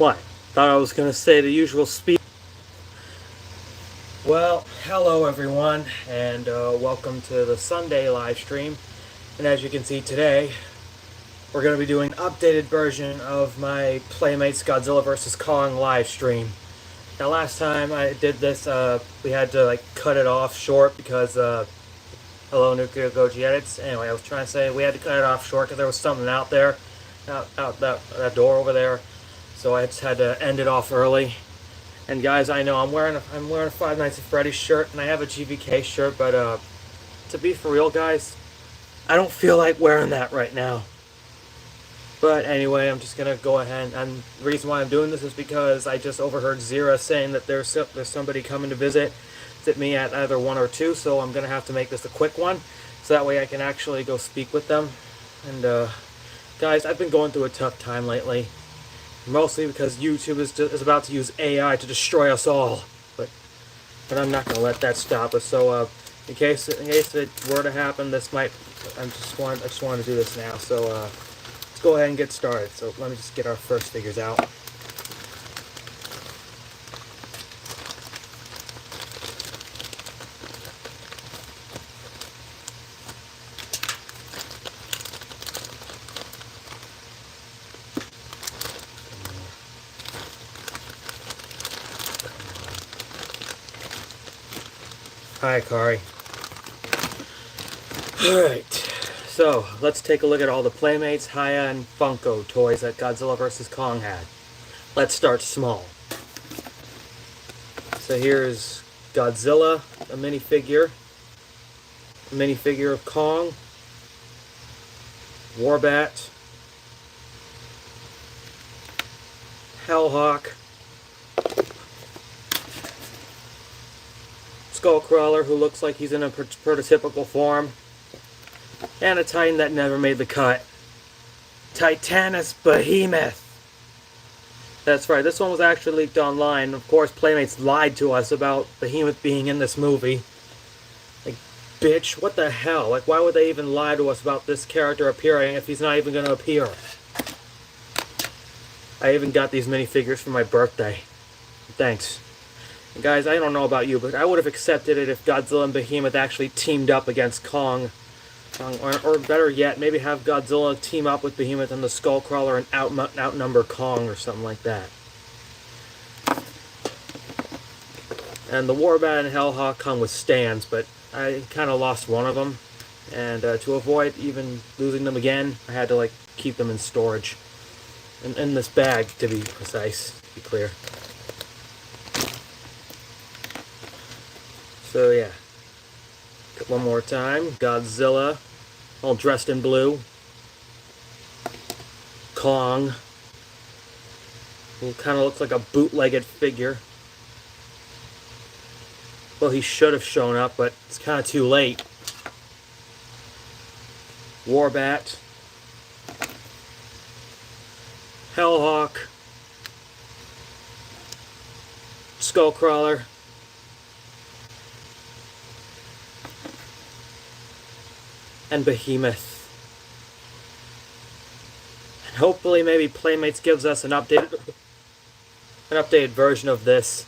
What? Thought I was gonna say the usual speed. Well, hello everyone, and welcome to the Sunday live stream. And as you can see today, we're gonna be doing an updated version of my Playmates Godzilla vs. Kong live stream. Now, last time I did this, we had to cut it off short because hello Nuclear Goji Edits. Anyway, I was trying to say we had to cut it off short because there was something out there, out that door over there. So I just had to end it off early. And guys, I know I'm wearing a Five Nights at Freddy's shirt, and I have a GVK shirt, but to be for real, guys, I don't feel like wearing that right now. But anyway, I'm just gonna go ahead, and the reason why I'm doing this is because I just overheard Zira saying that there's somebody coming to visit me at either 1 or 2, so I'm gonna have to make this a quick one, so that way I can actually go speak with them. And guys, I've been going through a tough time lately. Mostly because YouTube is about to use AI to destroy us all, but I'm not gonna let that stop us. So in case it were to happen, I just wanted to do this now. So let's go ahead and get started. So let me just get our first figures out. Hi, Kari. Alright, so let's take a look at all the Playmates, Haya, and Funko toys that Godzilla vs. Kong had. Let's start small. So here's Godzilla, a minifigure of Kong, Warbat, Hellhawk, Skullcrawler, who looks like he's in a prototypical form, and a Titan that never made the cut, Titanus Behemoth. That's right, this one was actually leaked online. Of course, Playmates lied to us about Behemoth being in this movie. Like, bitch, what the hell? Like, why would they even lie to us about this character appearing if he's not even going to appear? I even got these minifigures for my birthday. Thanks. Guys, I don't know about you, but I would have accepted it if Godzilla and Behemoth actually teamed up against Kong. Or better yet, maybe have Godzilla team up with Behemoth and the Skullcrawler and outnumber Kong or something like that. And the Warbat and Hellhawk come with stands, but I kind of lost one of them. And to avoid even losing them again, I had to keep them in storage. In this bag, to be precise, to be clear. So yeah, one more time. Godzilla, all dressed in blue. Kong, who kind of looks like a bootlegged figure. Well, he should have shown up, but it's kind of too late. Warbat, Hellhawk, Skullcrawler, and Behemoth. And hopefully maybe Playmates gives us an updated version of this.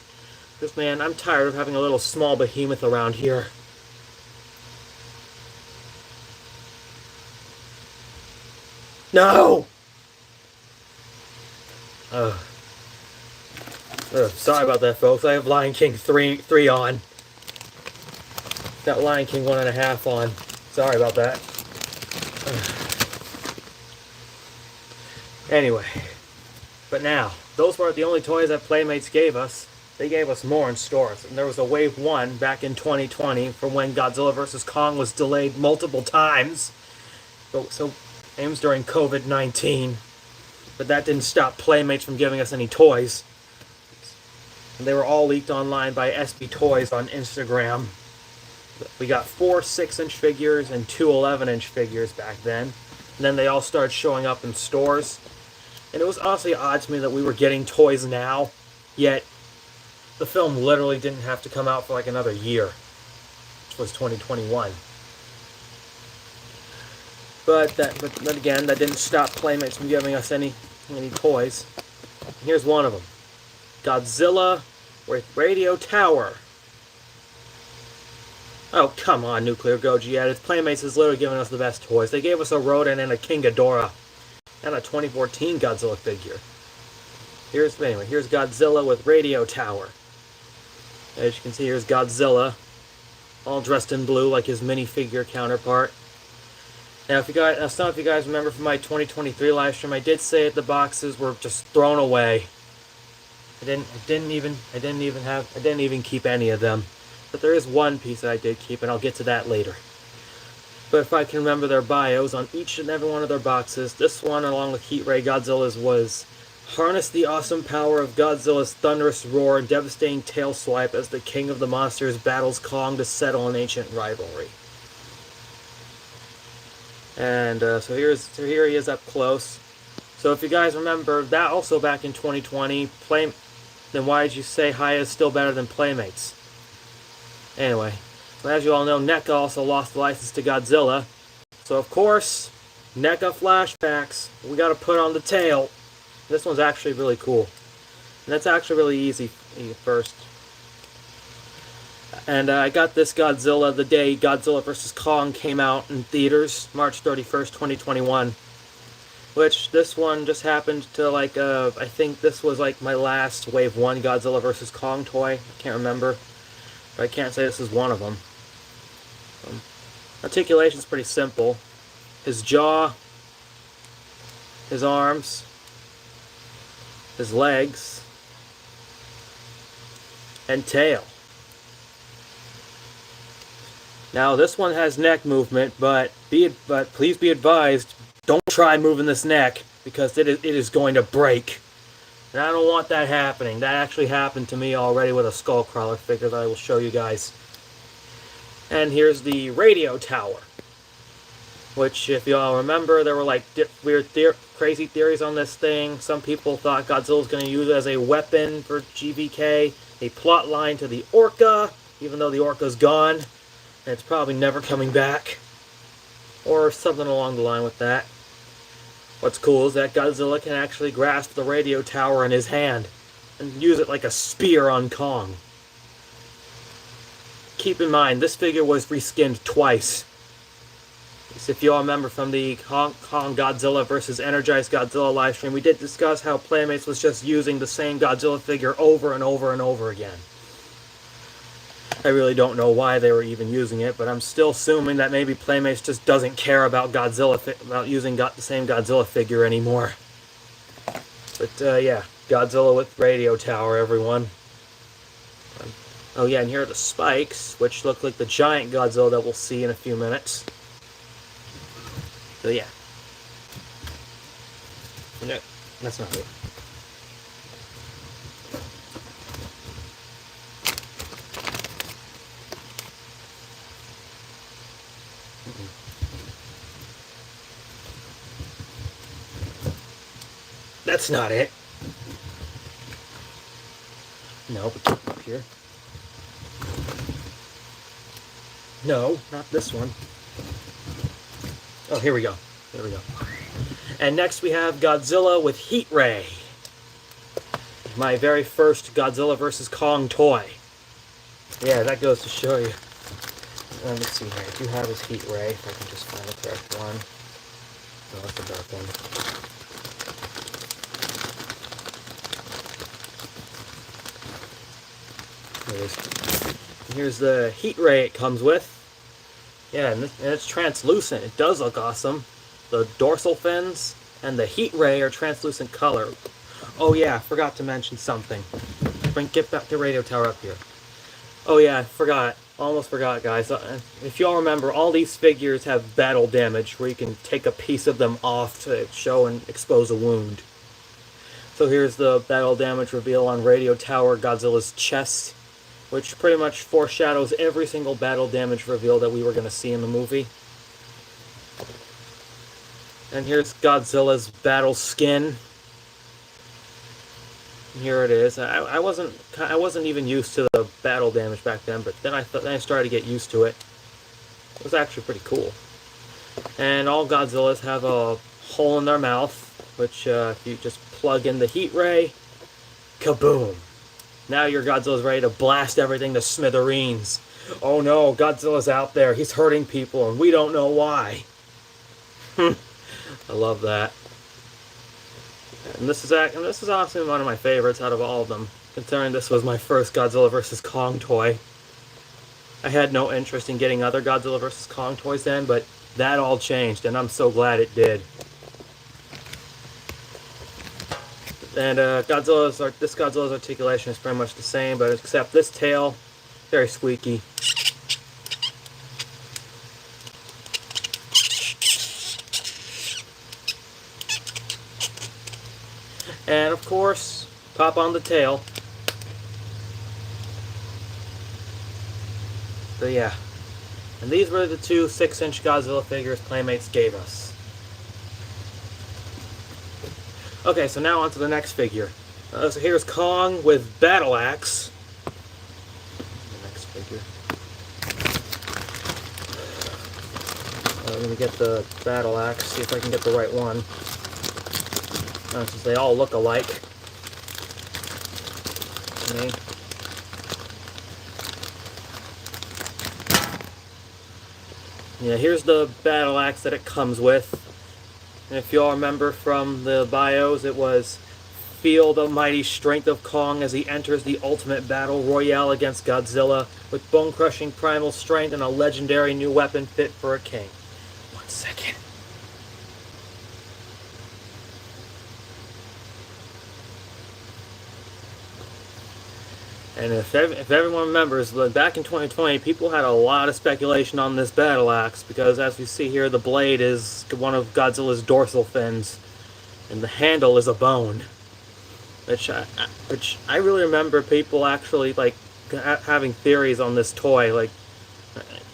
Because man, I'm tired of having a little small Behemoth around here. No! Sorry about that, folks. I have Lion King 3 on. Got Lion King 1.5 on. Sorry about that. Anyway, but now, those weren't the only toys that Playmates gave us. They gave us more in stores. And there was a Wave 1 back in 2020 from when Godzilla vs. Kong was delayed multiple times. So it was during COVID-19. But that didn't stop Playmates from giving us any toys. And they were all leaked online by SB Toys on Instagram. We got 4 6-inch figures and 2 11-inch figures back then. And then they all started showing up in stores. And it was honestly odd to me that we were getting toys now, yet the film literally didn't have to come out for another year, which was 2021. But again, that didn't stop Playmates from giving us any toys. Here's one of them. Godzilla with Radio Tower. Oh, come on, Nuclear Gogeta. Playmates is literally giving us the best toys. They gave us a Rodan and a King Ghidorah. And a 2014 Godzilla figure. Here's Godzilla with Radio Tower. As you can see, here's Godzilla, all dressed in blue like his minifigure counterpart. Now, some of you guys remember from my 2023 live stream, I did say that the boxes were just thrown away. I didn't even keep any of them. But there is one piece that I did keep, and I'll get to that later. But if I can remember their bios on each and every one of their boxes, this one, along with Heat Ray Godzilla's, was harness the awesome power of Godzilla's thunderous roar and devastating tail swipe as the king of the monsters battles Kong to settle an ancient rivalry. And so here he is up close. So if you guys remember that also back in 2020, then why did you say Haya is still better than Playmates? Anyway. As you all know, NECA also lost the license to Godzilla. So, of course, NECA flashbacks. We gotta put on the tail. This one's actually really cool. And that's actually really easy first. And I got this Godzilla the day Godzilla vs. Kong came out in theaters, March 31st, 2021. Which, this one just happened to, like, I think this was, like, my last Wave 1 Godzilla vs. Kong toy. I can't remember. But I can't say this is one of them. Articulation's pretty simple. His jaw, his arms, his legs, and tail. Now this one has neck movement, but please be advised, don't try moving this neck because it is going to break. And I don't want that happening. That actually happened to me already with a Skullcrawler figure that I will show you guys. And here's the Radio Tower, which, if you all remember, there were like weird, crazy theories on this thing. Some people thought Godzilla was going to use it as a weapon for GVK, a plot line to the Orca, even though the Orca's gone, and it's probably never coming back, or something along the line with that. What's cool is that Godzilla can actually grasp the Radio Tower in his hand and use it like a spear on Kong. Keep in mind, this figure was reskinned twice. If you all remember from the Kong Godzilla vs. Energized Godzilla livestream, we did discuss how Playmates was just using the same Godzilla figure over and over and over again. I really don't know why they were even using it, but I'm still assuming that maybe Playmates just doesn't care about about using the same Godzilla figure anymore. But yeah, Godzilla with Radio Tower, everyone. Oh yeah, and here are the spikes, which look like the giant Godzilla that we'll see in a few minutes. So yeah. No, that's not it. That's not it. No, but keep up here. No, not this one. Oh, here we go. There we go. And next we have Godzilla with Heat Ray. My very first Godzilla vs. Kong toy. Yeah, that goes to show you. Let me see here. I do have his Heat Ray, if I can just find the correct one. Oh, that's the dark one. Here's the Heat Ray it comes with. Yeah, and it's translucent. It does look awesome. The dorsal fins and the Heat Ray are translucent color. Oh yeah, I forgot to mention something. Get back the Radio Tower up here. Oh yeah, I forgot. Almost forgot, guys. If y'all remember, all these figures have battle damage, where you can take a piece of them off to show and expose a wound. So here's the battle damage reveal on Radio Tower Godzilla's chest, which pretty much foreshadows every single battle damage reveal that we were going to see in the movie. And here's Godzilla's battle skin. Here it is. I wasn't even used to the battle damage back then, but then I started to get used to it. It was actually pretty cool. And all Godzillas have a hole in their mouth, which if you just plug in the heat ray. Kaboom! Now your Godzilla's ready to blast everything to smithereens. Oh no, Godzilla's out there. He's hurting people and we don't know why. I love that. And this is honestly one of my favorites out of all of them, considering this was my first Godzilla vs. Kong toy. I had no interest in getting other Godzilla vs. Kong toys then, but that all changed, and I'm so glad it did. And this Godzilla's articulation is pretty much the same, but except this tail, very squeaky. And of course, pop on the tail. So yeah, and these were the two 6-inch Godzilla figures Playmates gave us. Okay, so now on to the next figure. So here's Kong with Battle Axe. The next figure. Let me get the Battle Axe, see if I can get the right one. Since they all look alike. Okay. Yeah, here's the Battle Axe that it comes with. And if you all remember from the bios, it was feel the mighty strength of Kong as he enters the ultimate battle royale against Godzilla with bone-crushing primal strength and a legendary new weapon fit for a king. 1 second. And if everyone remembers, back in 2020, people had a lot of speculation on this Battle Axe because, as we see here, the blade is one of Godzilla's dorsal fins, and the handle is a bone. Which I really remember people actually like having theories on this toy, like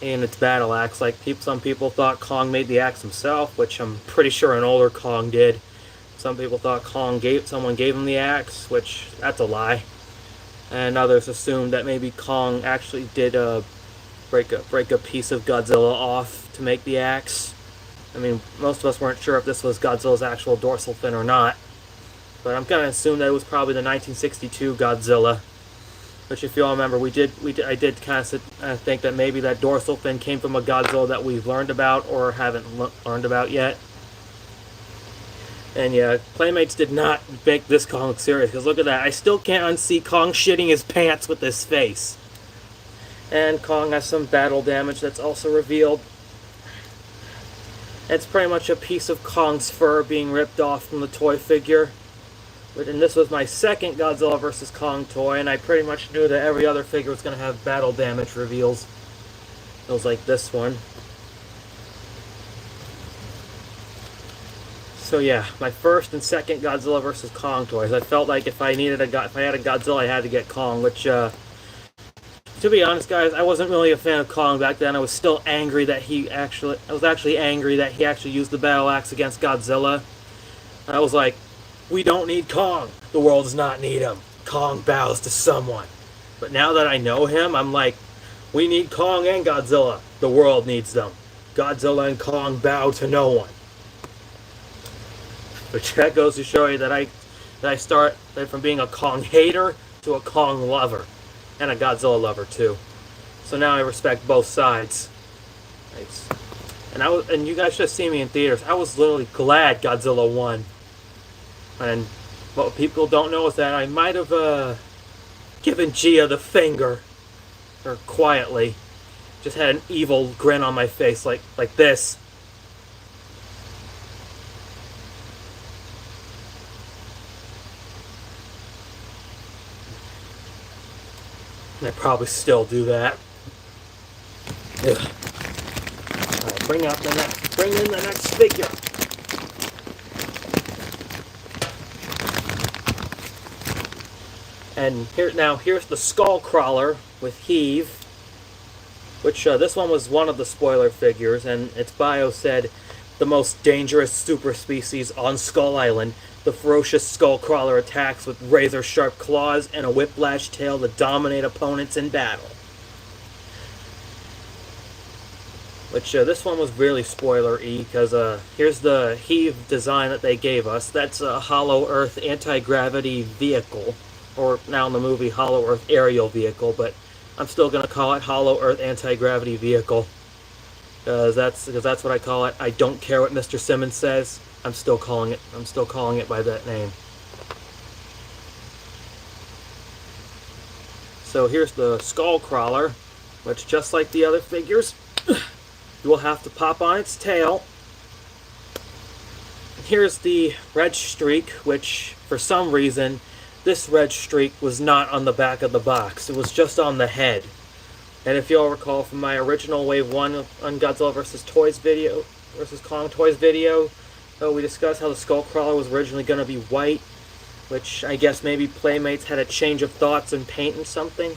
in its Battle Axe. Like some people thought Kong made the axe himself, which I'm pretty sure an older Kong did. Some people thought someone gave him the axe, which that's a lie. And others assumed that maybe Kong actually did break a piece of Godzilla off to make the axe. I mean, most of us weren't sure if this was Godzilla's actual dorsal fin or not, but I'm gonna assume that it was probably the 1962 Godzilla. Which, if you all remember, I did kind of think that maybe that dorsal fin came from a Godzilla that we've learned about or haven't learned about yet. And yeah, Playmates did not make this Kong look serious, because look at that. I still can't unsee Kong shitting his pants with his face. And Kong has some battle damage that's also revealed. It's pretty much a piece of Kong's fur being ripped off from the toy figure. And this was my second Godzilla vs. Kong toy, and I pretty much knew that every other figure was going to have battle damage reveals. It was like this one. So yeah, my first and second Godzilla vs. Kong toys. I felt like if I had a Godzilla, I had to get Kong. Which, to be honest, guys, I wasn't really a fan of Kong back then. I was still angry that I was actually angry that he actually used the Battle Axe against Godzilla. I was like, we don't need Kong. The world does not need him. Kong bows to someone. But now that I know him, I'm like, we need Kong and Godzilla. The world needs them. Godzilla and Kong bow to no one. Which that goes to show you that I start from being a Kong hater to a Kong lover, and a Godzilla lover too. So now I respect both sides. And you guys just see me in theaters. I was literally glad Godzilla won. And what people don't know is that I might have given Gia the finger, or quietly, just had an evil grin on my face like this. I probably still do that. Ugh. Right, bring in the next figure. And here's the Skull Crawler with Heave, which this one was one of the spoiler figures, and its bio said, the most dangerous super species on Skull Island. The ferocious skull crawler attacks with razor-sharp claws and a whiplash tail to dominate opponents in battle. Which, this one was really spoiler-y, because here's the heave design that they gave us. That's a Hollow Earth anti-gravity vehicle, or now in the movie, Hollow Earth aerial vehicle, but I'm still going to call it Hollow Earth anti-gravity vehicle, because that's what I call it. I don't care what Mr. Simmons says. I'm still calling it by that name. So here's the skull crawler, which, just like the other figures, you will have to pop on its tail. Here's the red streak, which, for some reason, this red streak was not on the back of the box. It was just on the head. And if you'll recall from my original Wave 1 on Godzilla vs. Kong Toys video, we discussed how the skull crawler was originally going to be white, which I guess maybe Playmates had a change of thoughts and painting something.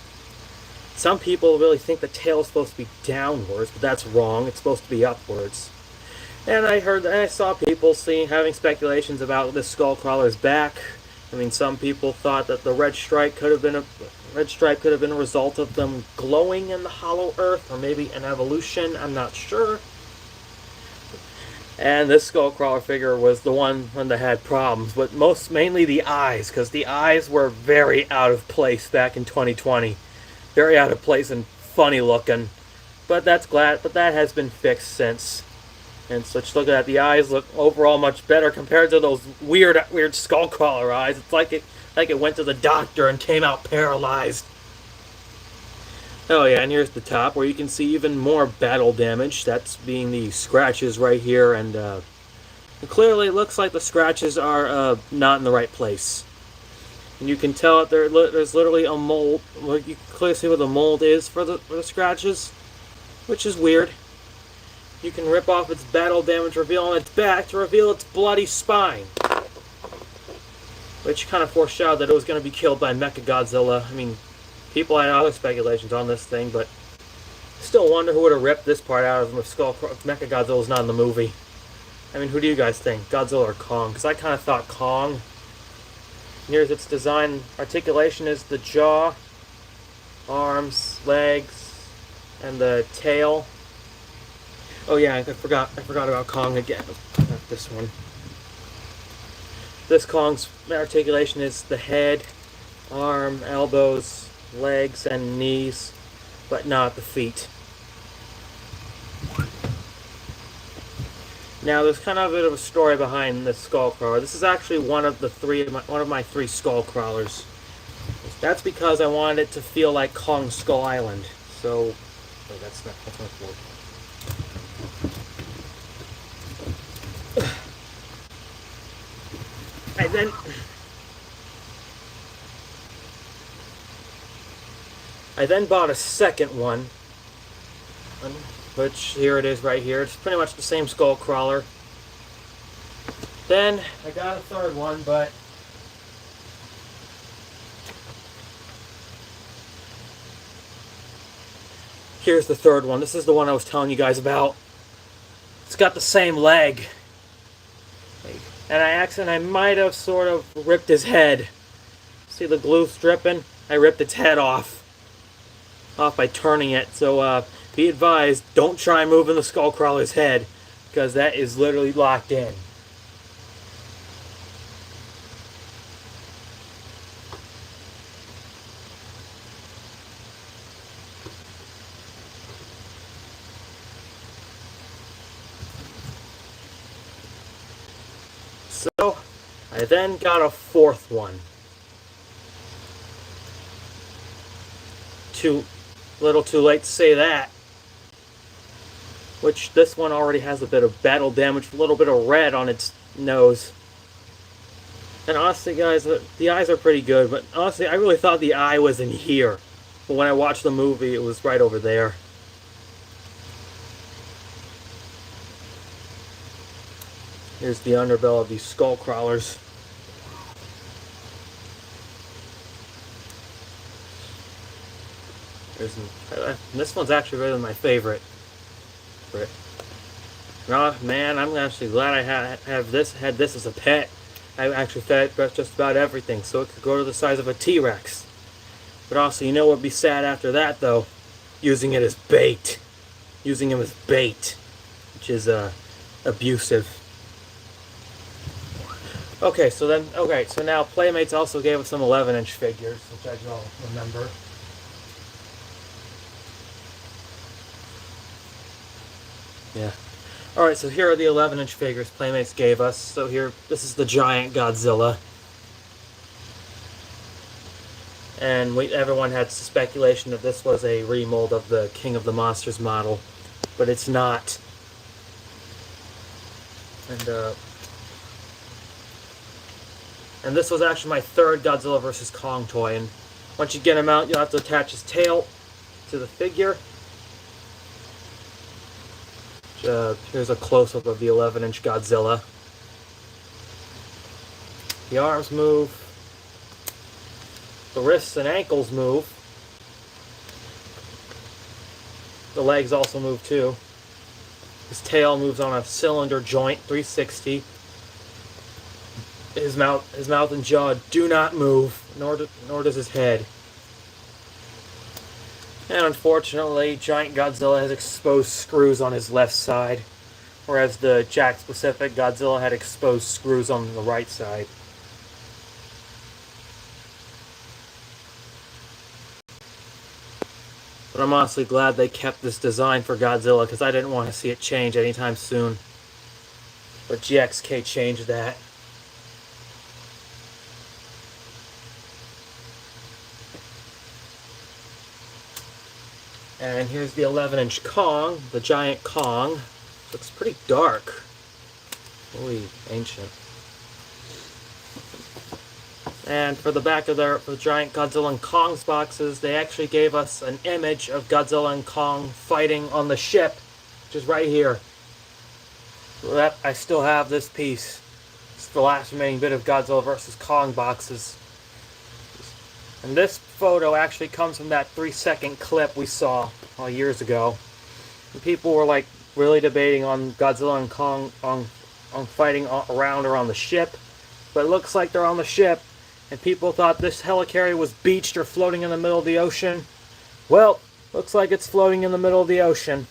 Some people really think the tail is supposed to be downwards, but that's wrong. It's supposed to be upwards. And I saw people having speculations about this skull crawler's back. I mean, some people thought that the red stripe could have been a result of them glowing in the Hollow Earth, or maybe an evolution. I'm not sure. And this skull crawler figure was the one that had problems, but mainly the eyes, because the eyes were very out of place back in 2020. Very out of place and funny looking, but that has been fixed since. And such, look at that, the eyes look overall much better compared to those weird skull crawler eyes. It's like it went to the doctor and came out paralyzed. Oh yeah, and here's the top, where you can see even more battle damage. That's being the scratches right here, and clearly it looks like the scratches are not in the right place. And you can tell that there's literally a mold. Well, you can clearly see where the mold is for the scratches, which is weird. You can rip off its battle damage reveal on its back to reveal its bloody spine, which kind of foreshadowed that it was going to be killed by Mechagodzilla. I mean, people had other speculations on this thing, but still wonder who would have ripped this part out of him if Mechagodzilla's not in the movie. I mean, who do you guys think, Godzilla or Kong? Because I kind of thought Kong. Here's its design. Articulation is the jaw, arms, legs, and the tail. Oh yeah, I forgot about Kong again. Not this one. This Kong's articulation is the head, arm, elbows, legs, and knees, but not the feet. Now, there's kind of a bit of a story behind this skull crawler. This is actually one of my three skull crawlers. That's because I wanted it to feel like Kong Skull Island. So, wait, that's not board. I then bought a second one, which here it is right here. It's pretty much the same skull crawler. Then I got a third one, but here's the third one. This is the one I was telling you guys about. It's got the same leg. And I might have sort of ripped his head. See the glue stripping? I ripped its head off by turning it. So be advised, don't try moving the skull crawler's head, because that is literally locked in. So I then got a fourth one. Little too late to say that. Which this one already has a bit of battle damage, a little bit of red on its nose. And honestly, guys, the eyes are pretty good, but honestly, I really thought the eye was in here. But when I watched the movie, it was right over there. Here's the underbelly of these skull crawlers. This one's actually really my favorite. Oh man, I'm actually glad I had this as a pet. I actually fed it just about everything, so it could grow to the size of a T-Rex. But also, you know what would be sad after that, though? Using it as bait. using him as bait, which is abusive. Okay, so now Playmates also gave us some 11-inch figures, which I don't remember. Yeah. Alright, so here are the 11-inch figures Playmates gave us. So here, this is the giant Godzilla. And everyone had speculation that this was a remold of the King of the Monsters model, but it's not. And this was actually my third Godzilla vs. Kong toy. And once you get him out, you'll have to attach his tail to the figure. Here's a close-up of the 11-inch Godzilla. The arms move. The wrists and ankles move. The legs also move too. His tail moves on a cylinder joint, 360. His mouth and jaw do not move, nor does his head. And unfortunately, Giant Godzilla has exposed screws on his left side, whereas the Jakks Pacific Godzilla had exposed screws on the right side. But I'm honestly glad they kept this design for Godzilla, because I didn't want to see it change anytime soon. But GXK changed that. And here's the 11-inch Kong, the giant Kong. Looks pretty dark. Really ancient. And for the back of the giant Godzilla and Kong's boxes, they actually gave us an image of Godzilla and Kong fighting on the ship, which is right here. So I still have this piece. It's the last remaining bit of Godzilla vs. Kong boxes. And this photo actually comes from that 3-second clip we saw years ago. And people were like really debating on Godzilla and Kong on fighting around or on the ship. But it looks like they're on the ship. And people thought this helicarrier was beached or floating in the middle of the ocean. Well, looks like it's floating in the middle of the ocean.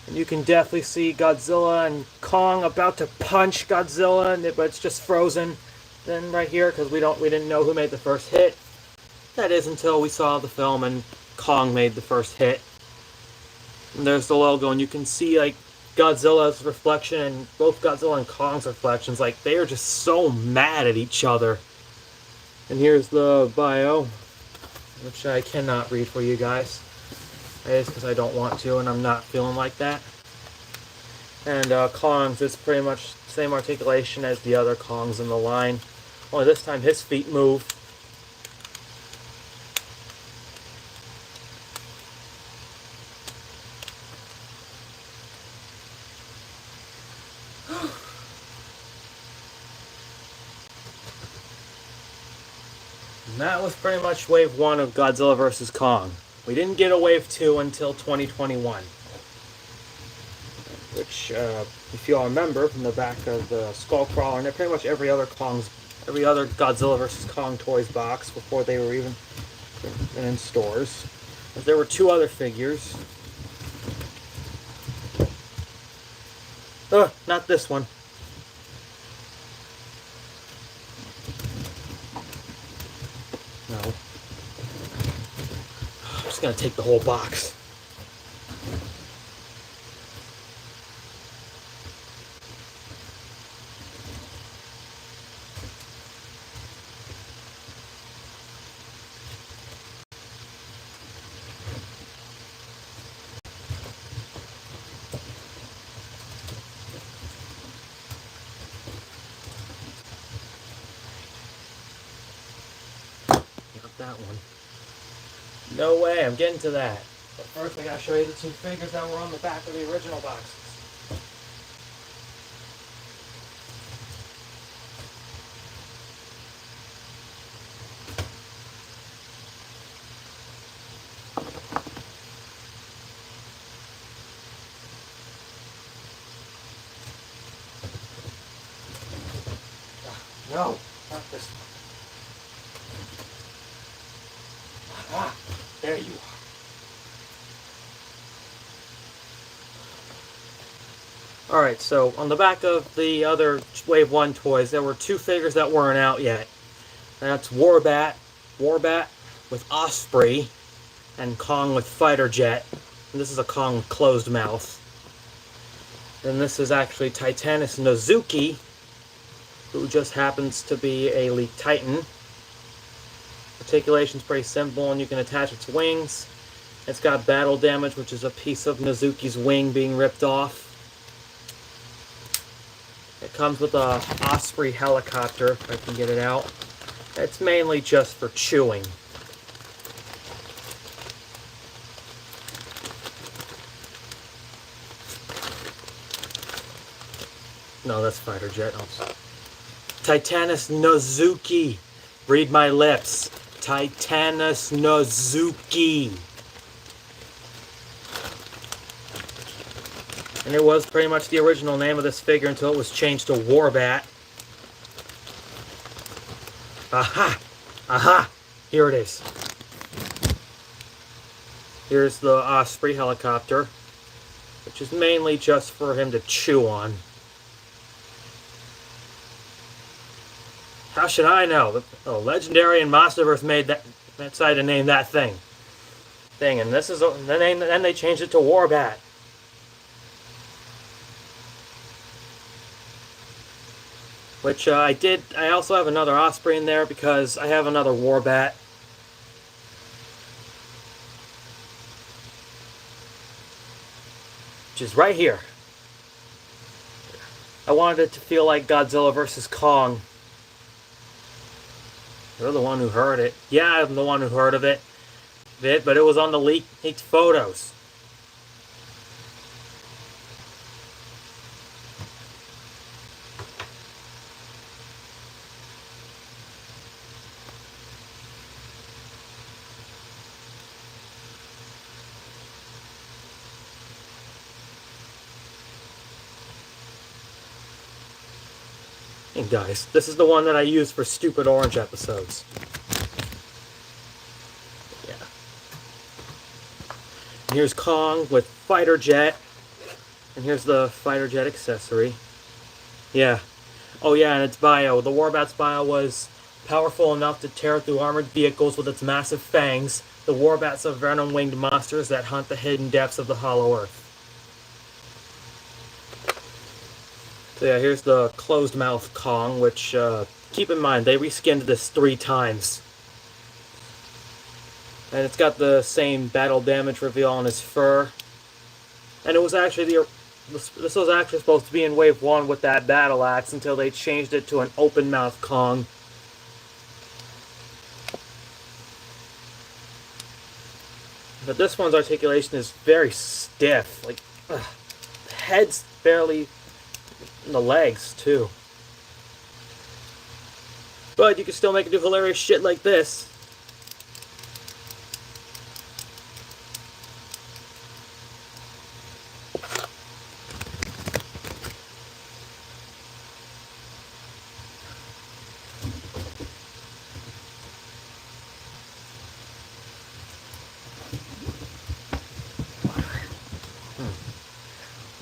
And you can definitely see Godzilla and Kong about to punch Godzilla, but it's just frozen. Then right here, because we didn't know who made the first hit. That is until we saw the film and Kong made the first hit. And there's the logo, and you can see like Godzilla's reflection and both Godzilla and Kong's reflections. Like they are just so mad at each other. And here's the bio, which I cannot read for you guys. That is because I don't want to, and I'm not feeling like that. And Kong's is pretty much the same articulation as the other Kongs in the line. Only this time his feet move. And that was pretty much wave 1 of Godzilla vs. Kong. We didn't get a wave 2 until 2021. Which, if you all remember from the back of the Skullcrawler and pretty much every other Godzilla vs. Kong toys box before they were even in stores. But there were 2 other figures. Not this one. No. I'm just gonna take the whole box. That one. No way, I'm getting to that. But first I gotta show you the 2 figures that were on the back of the original boxes. No, not this one. There you are. Alright, so on the back of the other Wave 1 toys, there were two figures that weren't out yet. That's Warbat with Osprey, and Kong with Fighter Jet. And this is a Kong with closed mouth. Then this is actually Titanus Nozuki, who just happens to be a Elite Titan. Articulation's pretty simple, and you can attach its wings. It's got battle damage, which is a piece of Nozuki's wing being ripped off. It comes with a Osprey helicopter, if I can get it out. It's mainly just for chewing. No, that's Fighter Jet. Titanus Nozuki. Read my lips. Titanus Nozuki. And it was pretty much the original name of this figure until it was changed to Warbat. Aha! Aha! Here it is. Here's the Osprey helicopter, which is mainly just for him to chew on. How should I know? Oh, Legendary and Monsterverse made that decided to name that thing. And this is the name. Then they changed it to Warbat. Which I did. I also have another Osprey in there because I have another Warbat. Which is right here. I wanted it to feel like Godzilla vs. Kong. You're the one who heard it. Yeah, I'm the one who heard of it. But it was on the leaked photos. And guys, this is the one that I use for Stupid Orange episodes. Yeah. And here's Kong with Fighter Jet. And here's the Fighter Jet accessory. Yeah. Oh yeah, and its bio. The Warbat's bio was powerful enough to tear through armored vehicles with its massive fangs. The Warbats are venom-winged monsters that hunt the hidden depths of the Hollow Earth. So yeah, here's the closed mouth Kong, which, keep in mind, they reskinned this 3 times. And it's got the same battle damage reveal on his fur. And it was actually this was actually supposed to be in Wave 1 with that battle axe until they changed it to an open mouth Kong. But this one's articulation is very stiff. Like, ugh, the head's barely... and the legs, too. But you can still make it do hilarious shit like this.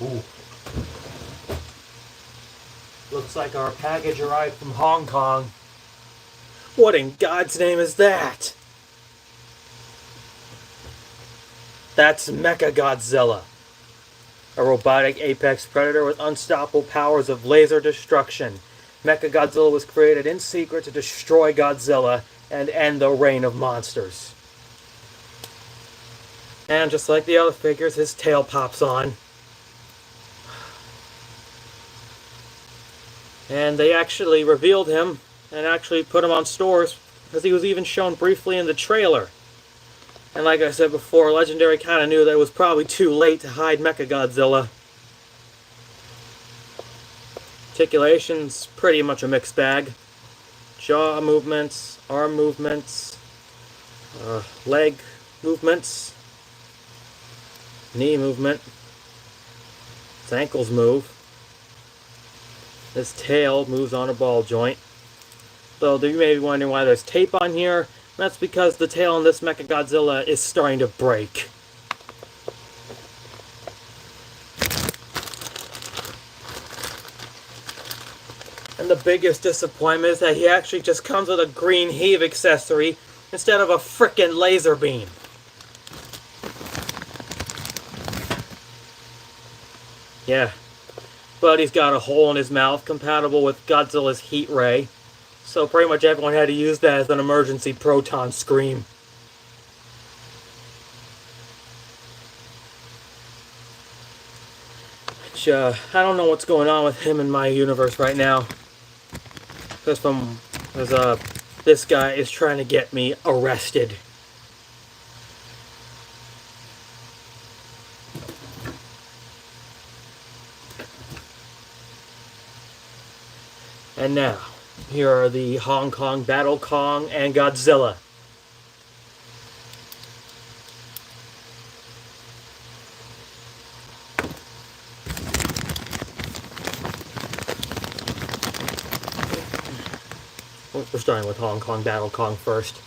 Ooh. Looks like our package arrived from Hong Kong. What in God's name is that? That's Mechagodzilla, a robotic apex predator with unstoppable powers of laser destruction. Mechagodzilla was created in secret to destroy Godzilla and end the reign of monsters. And just like the other figures, his tail pops on. And they actually revealed him and actually put him on stores because he was even shown briefly in the trailer. And like I said before, Legendary kind of knew that it was probably too late to hide Mechagodzilla. Articulation's pretty much a mixed bag. Jaw movements, arm movements, leg movements, knee movement, his ankles move. This tail moves on a ball joint. So you may be wondering why there's tape on here. That's because the tail on this Mechagodzilla is starting to break. And the biggest disappointment is that he actually just comes with a green heave accessory instead of a frickin' laser beam. Yeah. But he's got a hole in his mouth compatible with Godzilla's heat ray. So pretty much everyone had to use that as an emergency proton scream. Which, I don't know what's going on with him in my universe right now. Because this guy is trying to get me arrested. And now, here are the Hong Kong Battle Kong and Godzilla. We're starting with Hong Kong Battle Kong first.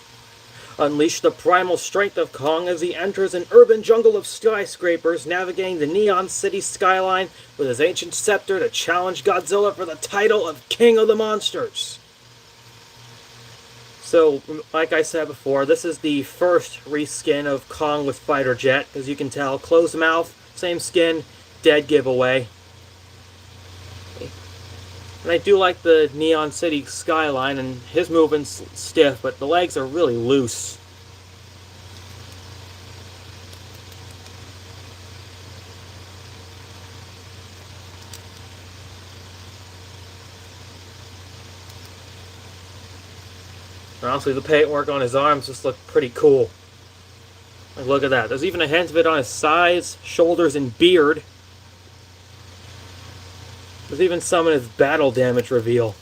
Unleash the primal strength of Kong as he enters an urban jungle of skyscrapers, navigating the neon city skyline with his ancient scepter to challenge Godzilla for the title of King of the Monsters. So, like I said before, this is the first reskin of Kong with fighter jet. As you can tell, closed mouth, same skin, dead giveaway. And I do like the Neon City skyline, and his movement's stiff, but the legs are really loose. And honestly, the paintwork on his arms just look pretty cool. Like, look at that. There's even a hint of it on his sides, shoulders, and beard. There's even some in his battle damage reveal.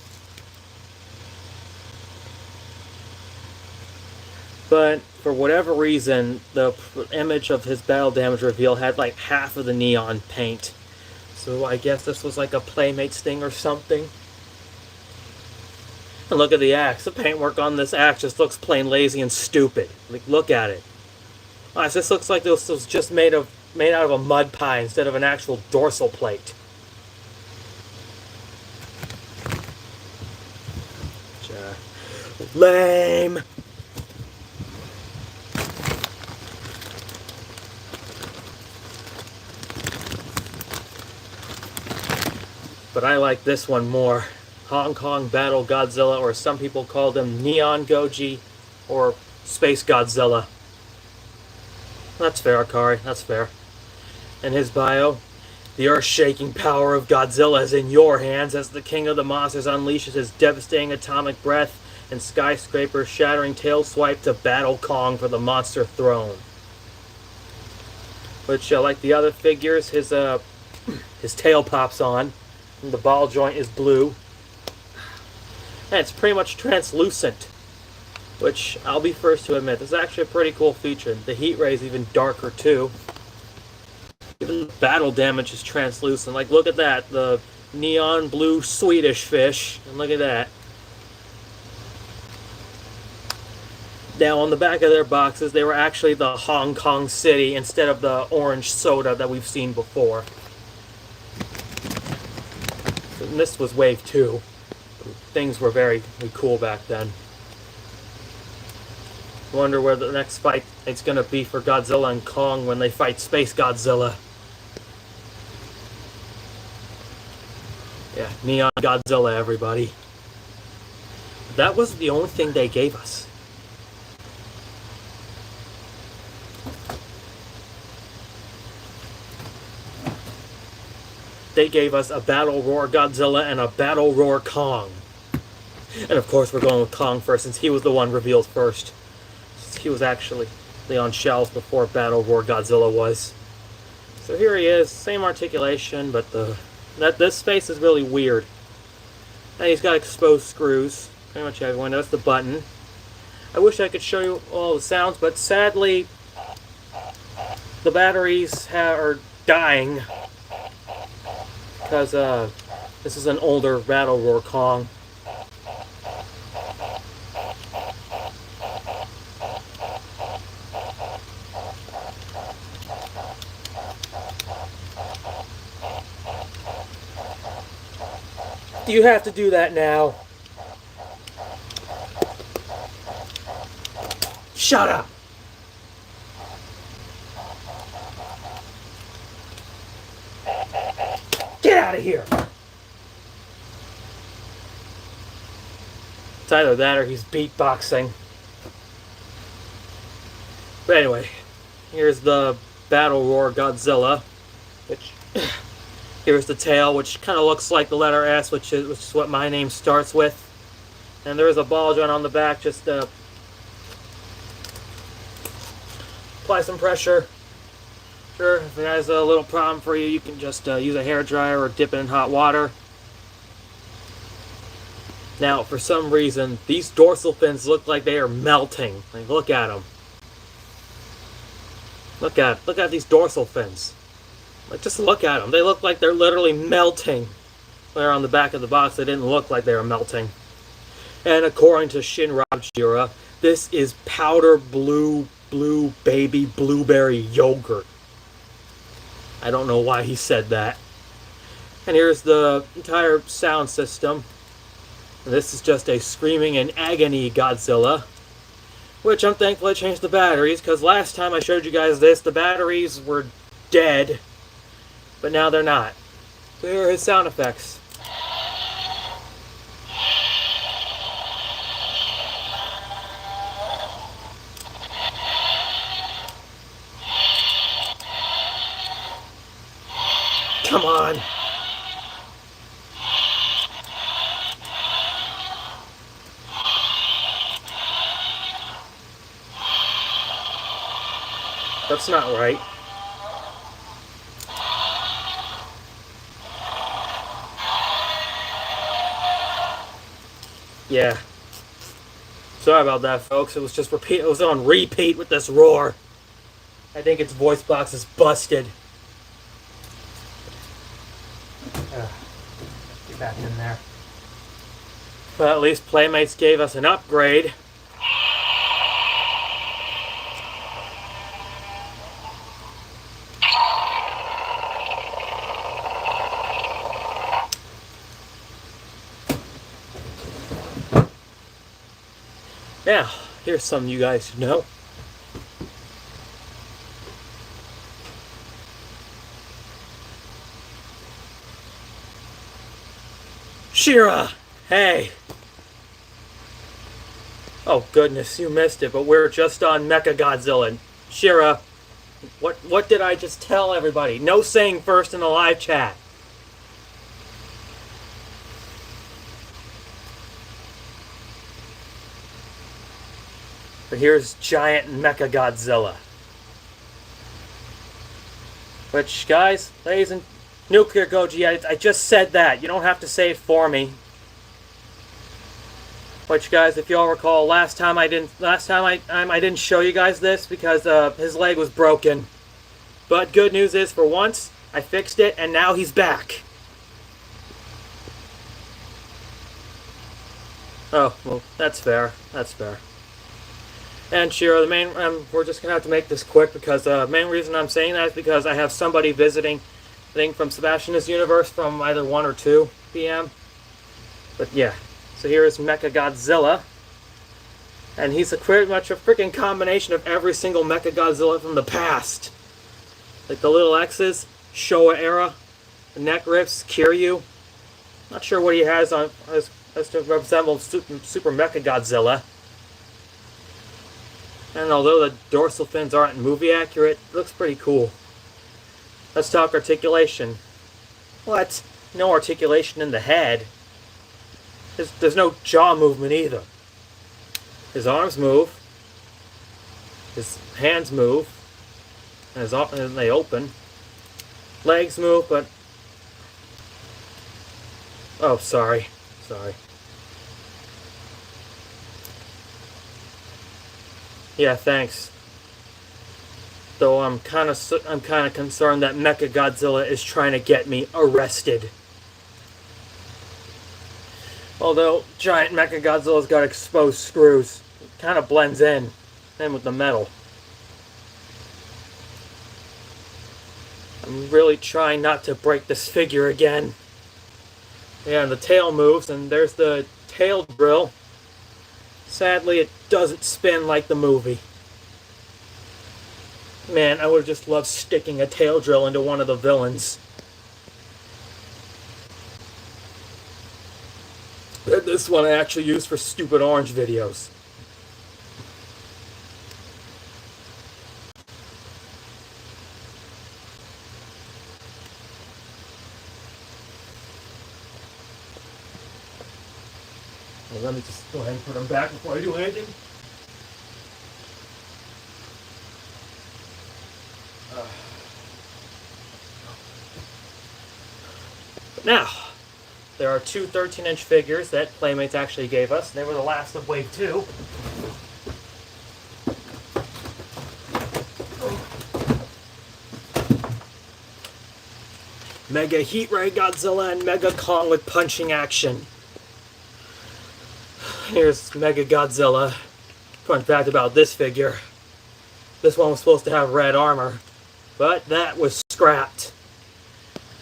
But for whatever reason, the image of his battle damage reveal had like half of the neon paint. So I guess this was like a Playmates thing or something. And look at the axe. The paintwork on this axe just looks plain lazy and stupid. Like, look at it. This looks like this was just made out of a mud pie instead of an actual dorsal plate. Lame! But I like this one more. Hong Kong Battle Godzilla, or some people call them Neon Goji, or Space Godzilla. That's fair, Akari, that's fair. In his bio, the earth-shaking power of Godzilla is in your hands as the King of the Monsters unleashes his devastating atomic breath and skyscraper-shattering tail swipe to battle Kong for the monster throne. Which, like the other figures, his tail pops on, and the ball joint is blue. And it's pretty much translucent, which I'll be first to admit, this is actually a pretty cool feature. The heat ray is even darker too. Even the battle damage is translucent. Like, look at that, the neon blue Swedish fish, and look at that. Now, on the back of their boxes, they were actually the Hong Kong City instead of the orange soda that we've seen before. And this was Wave 2. Things were very cool back then. Wonder where the next fight is going to be for Godzilla and Kong when they fight Space Godzilla. Yeah, Neon Godzilla, everybody. That wasn't the only thing they gave us. They gave us a Battle Roar Godzilla and a Battle Roar Kong. And of course we're going with Kong first, since he was the one revealed first. He was actually on shelves before Battle Roar Godzilla was. So here he is, same articulation, but this face is really weird. And he's got exposed screws, pretty much everyone. That's the button. I wish I could show you all the sounds, but sadly the batteries are dying. Because this is an older Battle Roar Kong. Do you have to do that now? Shut up! Get out of here! It's either that or he's beatboxing. But anyway, here's the battle roar Godzilla, which here's the tail, which kind of looks like the letter S, which is what my name starts with. And there is a ball joint on the back, just apply some pressure. Sure, if it has a little problem for you, you can just use a hairdryer or dip it in hot water. Now, for some reason, these dorsal fins look like they are melting. Like, look at them. Look at these dorsal fins. Like, just look at them. They look like they're literally melting. They're on the back of the box. They didn't look like they were melting. And according to Shinrajira, this is powder blue baby blueberry yogurt. I don't know why he said that. And here's the entire sound system. And this is just a screaming in agony Godzilla, which I'm thankful I changed the batteries, because last time I showed you guys this, the batteries were dead, but now they're not. So here are his sound effects. Come on! That's not right. Yeah. Sorry about that, folks. It was just repeat. It was on repeat with this roar. I think its voice box is busted. Get back in there. But at least Playmates gave us an upgrade. Now, here's something you guys should know. Shira! Hey! Oh goodness, you missed it, but we're just on Mechagodzilla. Shira, what did I just tell everybody? No saying first in the live chat. But here's giant Mechagodzilla. Which, guys, ladies and Nuclear Goji, I just said that. You don't have to say it for me. Which, guys, if y'all recall, last time I didn't show you guys this because his leg was broken. But good news is, for once, I fixed it, and now he's back. Oh, well, that's fair. That's fair. And Shiro, the main we're just gonna have to make this quick because the main reason I'm saying that is because I have somebody visiting, I think from Sebastian's universe from either 1 or 2 p.m. But yeah, so here is Mechagodzilla, and he's pretty much a freaking combination of every single Mechagodzilla from the past. Like the little X's, Showa era, the neck rips, Kiryu. Not sure what he has on as to resemble Super Mechagodzilla. And although the dorsal fins aren't movie accurate, it looks pretty cool. Let's talk articulation. What? No articulation in the head. There's no jaw movement either. His arms move. His hands move. And they open. Legs move, but... Oh, sorry. Sorry. Yeah, thanks. Though I'm kind of concerned that Mechagodzilla is trying to get me arrested. Although giant Mechagodzilla's got exposed screws, it kind of blends in with the metal. I'm really trying not to break this figure again. Yeah, and the tail moves, and there's the tail drill. Sadly, it doesn't spin like the movie. Man, I would just love sticking a tail drill into one of the villains. This one I actually use for stupid orange videos. Well, let me just go ahead and put them back before I do anything. Now, there are two 13-inch figures that Playmates actually gave us. They were the last of Wave 2. Mega Heat Ray Godzilla and Mega Kong with punching action. Here's Mega Godzilla. Fun fact about this figure. This one was supposed to have red armor, but that was scrapped.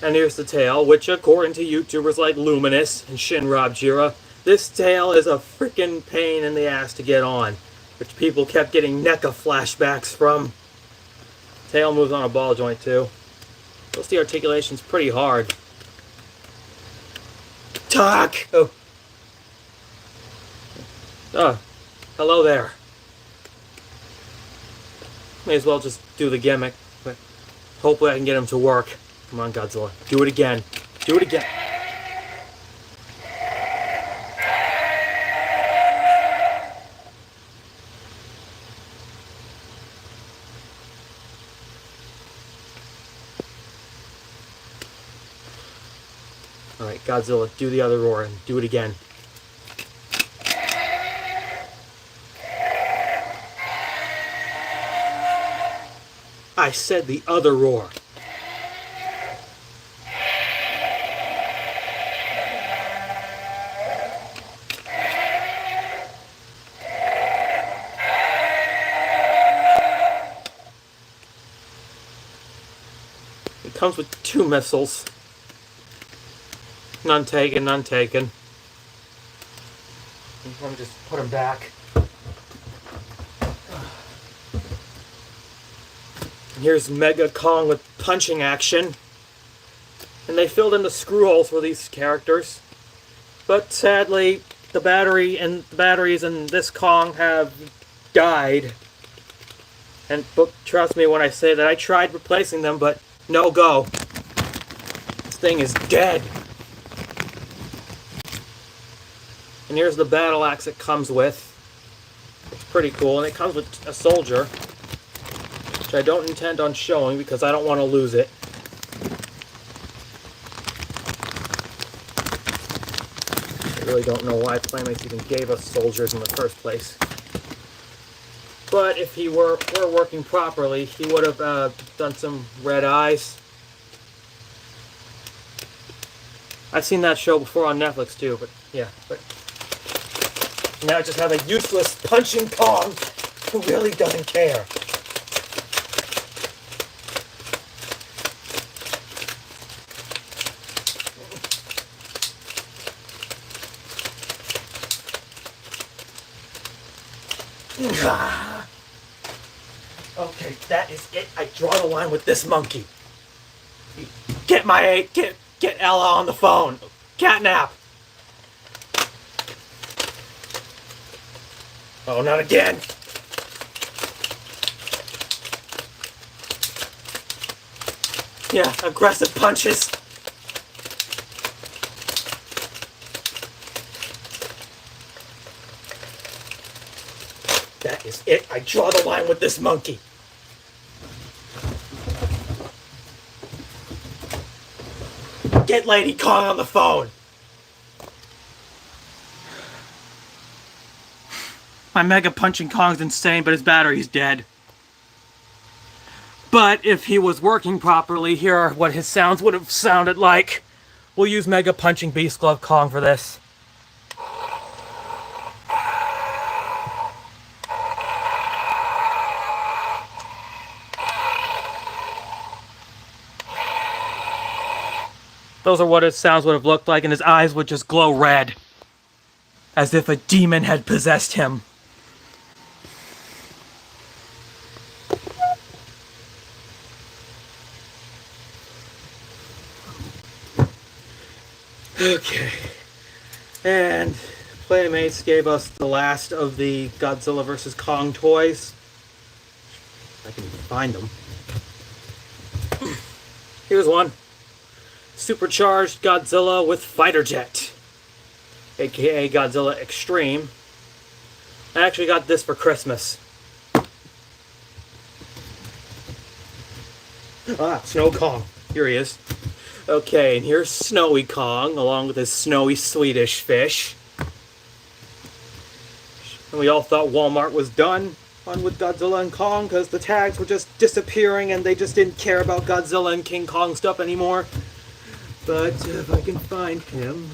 And here's the tail, which according to YouTubers like Luminous and Shinrobjira, this tail is a freaking pain in the ass to get on, which people kept getting NECA flashbacks from. Tail moves on a ball joint too. Plus the articulation's pretty hard. Talk! Oh. Hello there. May as well just do the gimmick, but hopefully I can get him to work. Come on, Godzilla. Do it again. Do it again. Alright, Godzilla, do the other roar and do it again. I said the other roar. It comes with 2 missiles. None taken, none taken. Let me just put them back. Here's Mega Kong with punching action. And they filled in the screw holes for these characters. But sadly, the batteries in this Kong have died. And trust me when I say that I tried replacing them, but no go. This thing is dead. And here's the battle axe it comes with. It's pretty cool, and it comes with a soldier, which I don't intend on showing because I don't want to lose it. I really don't know why Playmates even gave us soldiers in the first place. But if he were working properly, he would have done some red eyes. I've seen that show before on Netflix too, but yeah. But now I just have a useless punching Kong who really doesn't care. Okay, that is it. I draw the line with this monkey. Get Ella on the phone. Catnap. Oh, not again. Yeah, aggressive punches. That is it. I draw the line with this monkey. Get Lady Kong on the phone. My Mega Punching Kong's insane, but his battery's dead. But if he was working properly, here are what his sounds would have sounded like. We'll use Mega Punching Beast Glove Kong for this. Those are what his sounds would have looked like, and his eyes would just glow red. As if a demon had possessed him. Okay. And Playmates gave us the last of the Godzilla vs. Kong toys. If I can find them. Here's one. Supercharged Godzilla with fighter jet. AKA Godzilla Extreme. I actually got this for Christmas. Ah, Snow Kong. Here he is. Okay, and here's Snowy Kong, along with his snowy Swedish fish. And we all thought Walmart was done with Godzilla and Kong because the tags were just disappearing and they just didn't care about Godzilla and King Kong stuff anymore. But if I can find him...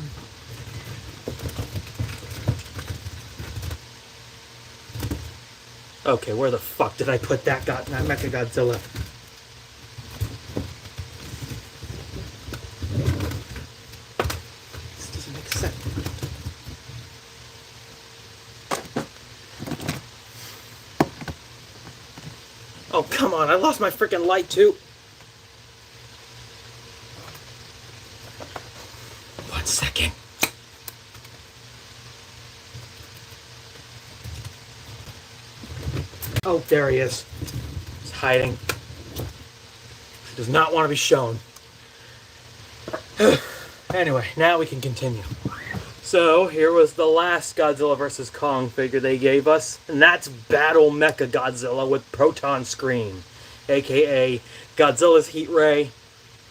Okay, where the fuck did I put that Mecha Godzilla? This doesn't make sense. Oh, come on, I lost my freaking light too. One second. Oh, there he is. He's hiding. He does not want to be shown. Anyway, now we can continue. So, here was the last Godzilla vs. Kong figure they gave us, and that's Battle Mecha Godzilla with Proton Scream, aka Godzilla's Heat Ray,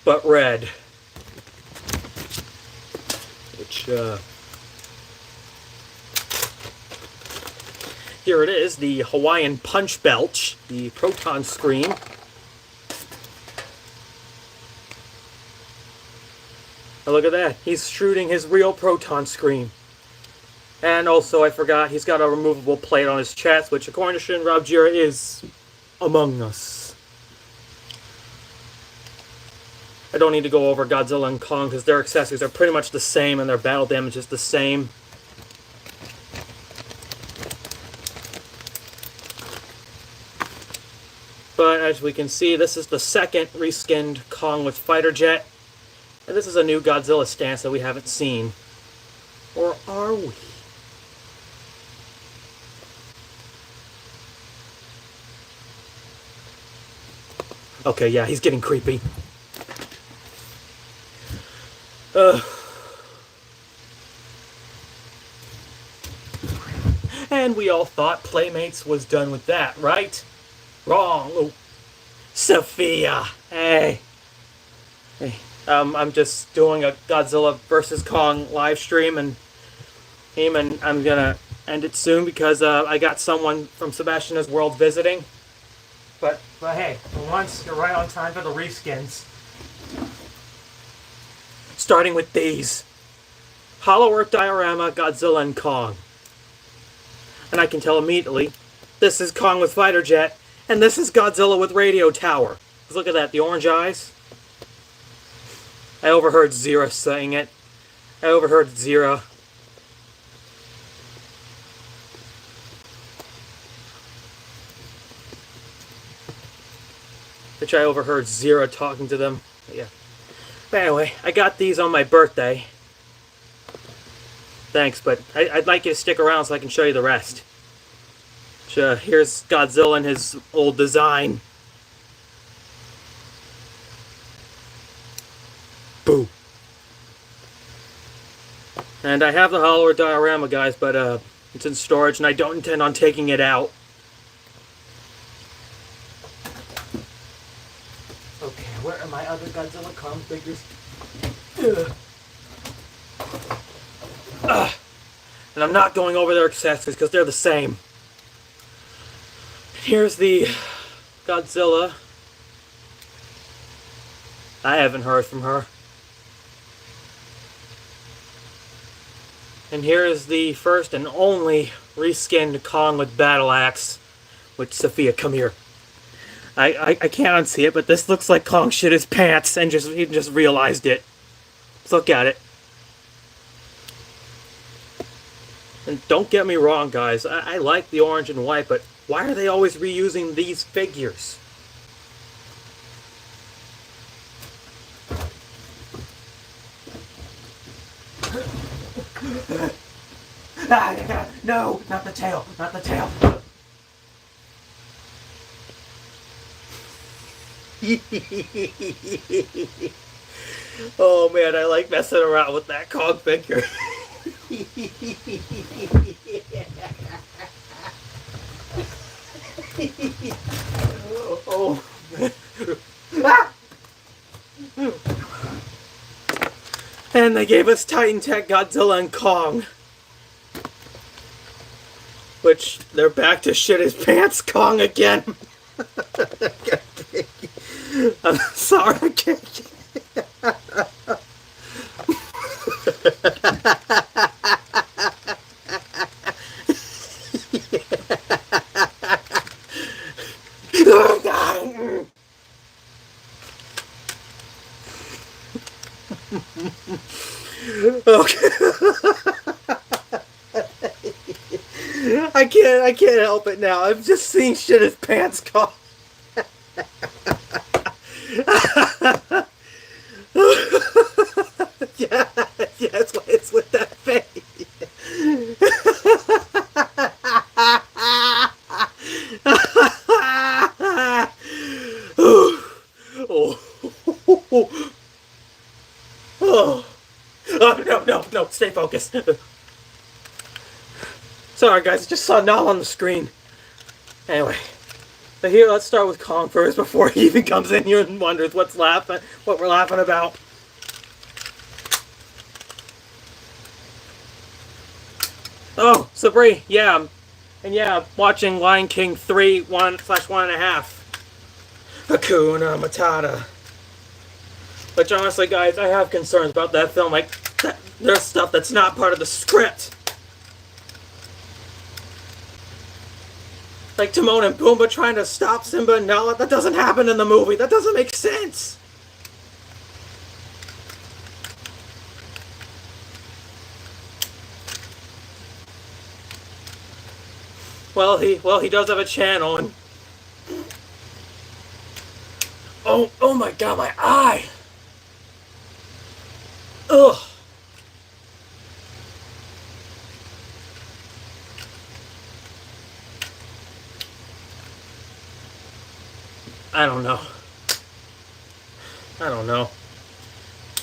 but red. Which, here it is, the Hawaiian Punch Belch, the Proton Scream. Oh, look at that. He's shooting his real Proton Scream. And also, I forgot, he's got a removable plate on his chest, which, according to Shin Rabjira, is among us. I don't need to go over Godzilla and Kong, because their accessories are pretty much the same, and their battle damage is the same. But as we can see, this is the second reskinned Kong with fighter jet. And this is a new Godzilla stance that we haven't seen. Or are we? Okay, yeah, he's getting creepy. And we all thought Playmates was done with that, right? Wrong. Oh. Sophia. Hey. I'm just doing a Godzilla vs. Kong live stream, and I'm gonna end it soon because I got someone from Sebastiana's World visiting. But hey, for once you're right on time for the reskins. Starting with these. Hollow Earth diorama Godzilla and Kong. And I can tell immediately, this is Kong with fighter jet, and this is Godzilla with radio tower. Look at that, the orange eyes. I overheard Zira saying it. I overheard Zira. Which I overheard Zira talking to them. Yeah. But anyway, I got these on my birthday. Thanks, but I'd like you to stick around so I can show you the rest. Here's Godzilla in his old design. Boo. And I have the Hollow Earth diorama, guys, but it's in storage and I don't intend on taking it out. Okay, where are my other Godzilla Kong figures? And I'm not going over their accessories because they're the same. Here's the Godzilla. I haven't heard from her. And here is the first and only reskinned Kong with battle axe. Which, Sophia, come here. I can't unsee it, but this looks like Kong shit his pants and he just realized it. Let's look at it. And don't get me wrong, guys. I like the orange and white, but why are they always reusing these figures? No, not the tail, not the tail. Oh man, I like messing around with that Kong figure. Oh. Ah! And they gave us Titan Tech Godzilla and Kong. Which, they're back to shit his pants Kong again. I'm sorry, I can't. Oh, God. Okay. I can't help it now. I'm just seeing shit his pants Kong. Yeah, that's why it's with that face. Oh. Oh. Oh, no, stay focused. Sorry guys, I just saw Null on the screen. Anyway. But here, let's start with Kong first before he even comes in here and wonders what we're laughing about. Oh, Sabri, yeah. And yeah, watching Lion King 3, 1/1.5. Hakuna Matata. Which honestly, guys, I have concerns about that film. Like, there's stuff that's not part of the script. Like Timon and Pumbaa trying to stop Simba and Nala. That doesn't happen in the movie. That doesn't make sense. Well, he does have a channel, and oh my God, my eye. Ugh. I don't know.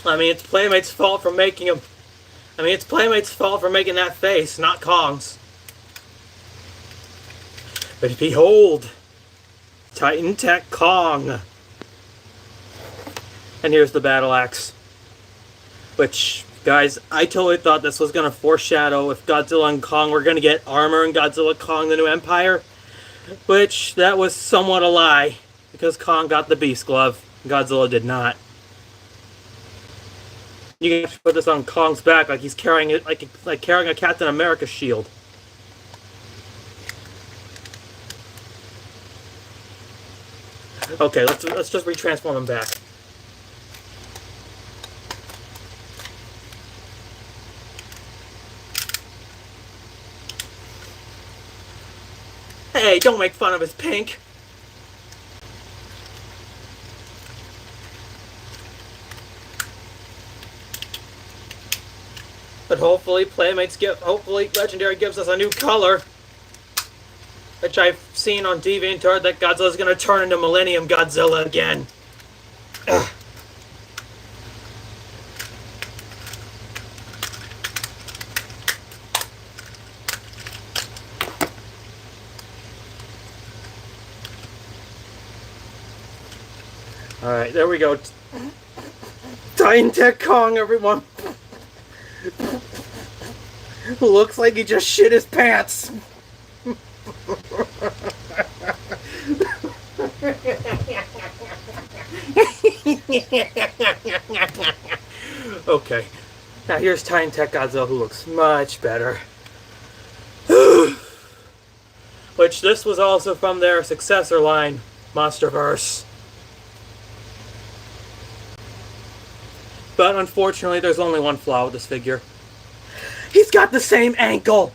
I mean, it's Playmate's fault for making him. I mean, it's Playmate's fault for making that face, not Kong's. But behold, Titan Tech Kong. And here's the battle axe. Which, guys, I totally thought this was going to foreshadow if Godzilla and Kong were going to get armor in Godzilla Kong the New Empire. Which, that was somewhat a lie. Because Kong got the Beast Glove, Godzilla did not. You can put this on Kong's back like he's carrying it, like carrying a Captain America shield. Okay, let's just retransform him back. Hey, don't make fun of his pink. But hopefully hopefully Legendary gives us a new color. Which I've seen on DeviantArt that Godzilla's gonna turn into Millennium Godzilla again. Ugh. Alright, there we go. Titan Tech Kong, everyone. Looks like he just shit his pants. Okay. Now here's Titan Tech Godzilla, who looks much better. Which this was also from their successor line, Monsterverse. But unfortunately, there's only one flaw with this figure. He's got the same ankle!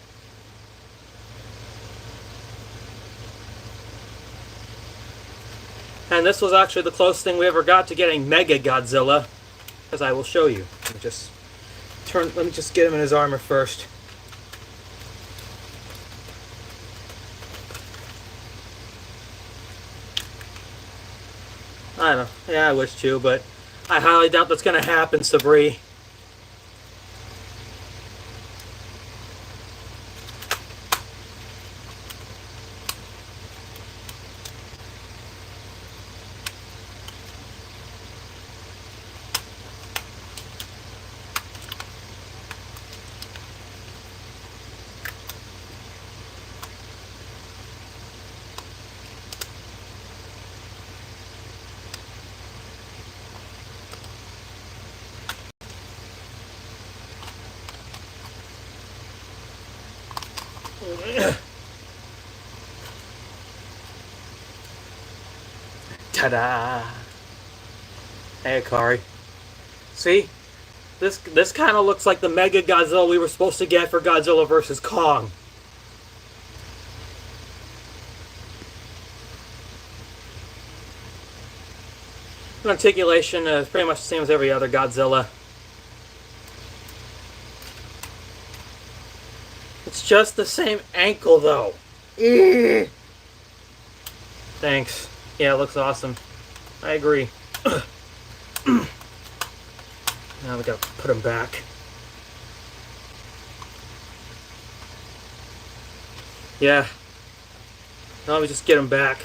And this was actually the closest thing we ever got to getting Mega Godzilla, as I will show you. Let me just get him in his armor first. I don't know. Yeah, I wish too, but I highly doubt that's going to happen, Sabri. Ta-da! Hey, Akari. See? This kind of looks like the Mega Godzilla we were supposed to get for Godzilla vs. Kong. The articulation is pretty much the same as every other Godzilla. It's just the same ankle, though. Thanks. Yeah, it looks awesome. I agree. Now we gotta put him back. Yeah. Now let me just get him back.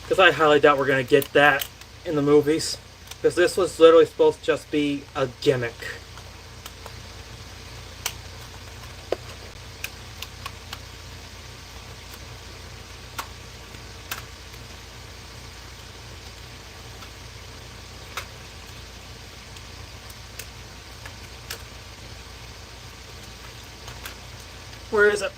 Because I highly doubt we're gonna get that in the movies. Because this was literally supposed to just be a gimmick. Where is it?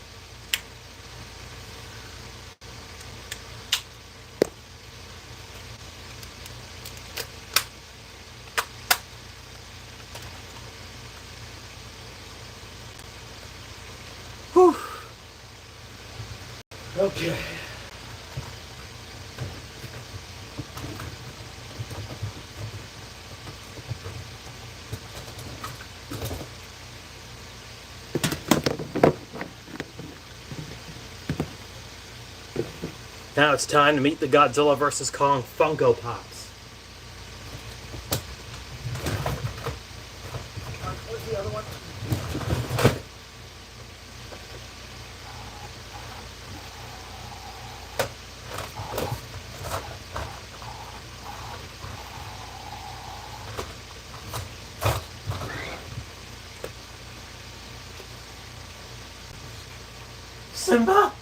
Whew. Okay. Now it's time to meet the Godzilla vs. Kong Funko Pops. Where's the other one? Simba?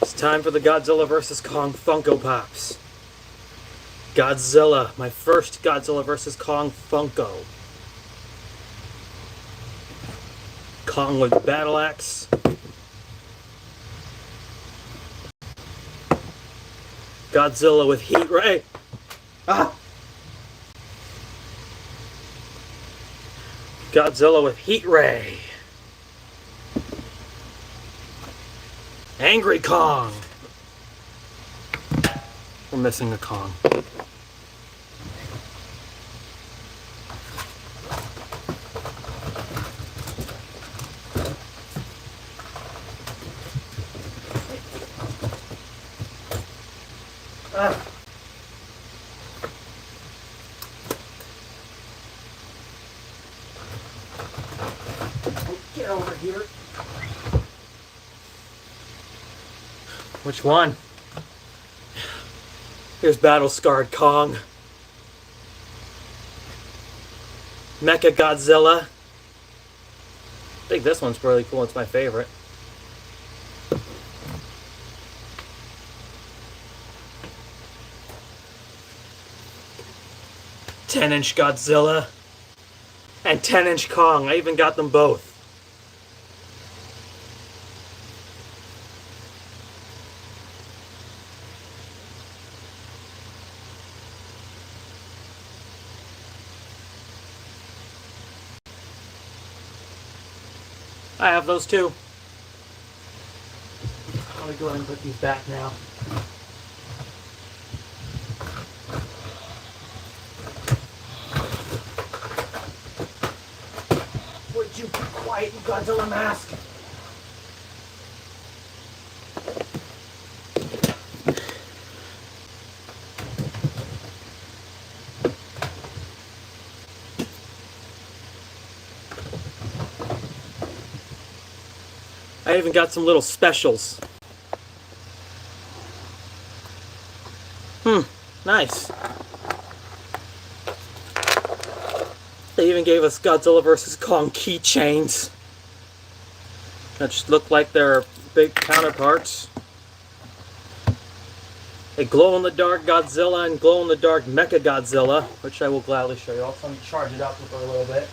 It's time for the Godzilla vs. Kong Funko Pops. Godzilla, my first Godzilla vs. Kong Funko. Kong with battle axe. Godzilla with heat ray. Ah! Godzilla with heat ray. Angry Kong. We're missing a Kong. Ah. Get over here. Which one? Here's battle-scarred Kong. Mecha Godzilla. I think this one's really cool. It's my favorite. "10-inch Godzilla and 10-inch Kong. I even got them both. I have those too. Let me go ahead and put these back now. Would you be quiet, you Godzilla mask? I even got some little specials. Nice. They even gave us Godzilla vs. Kong keychains. That just look like their big counterparts. A glow-in-the-dark Godzilla and glow-in-the-dark Mecha Godzilla, which I will gladly show you. Let me charge it up for a little bit.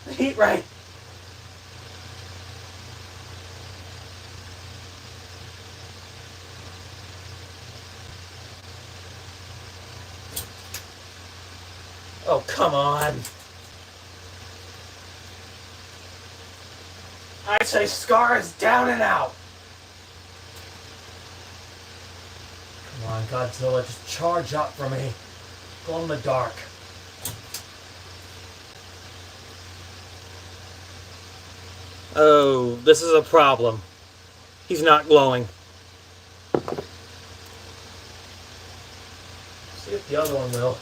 The heat ray! Oh, come on. I say Scar is down and out. Come on, Godzilla, just charge up for me. Glow in the dark. Oh, this is a problem. He's not glowing. See if the other one will.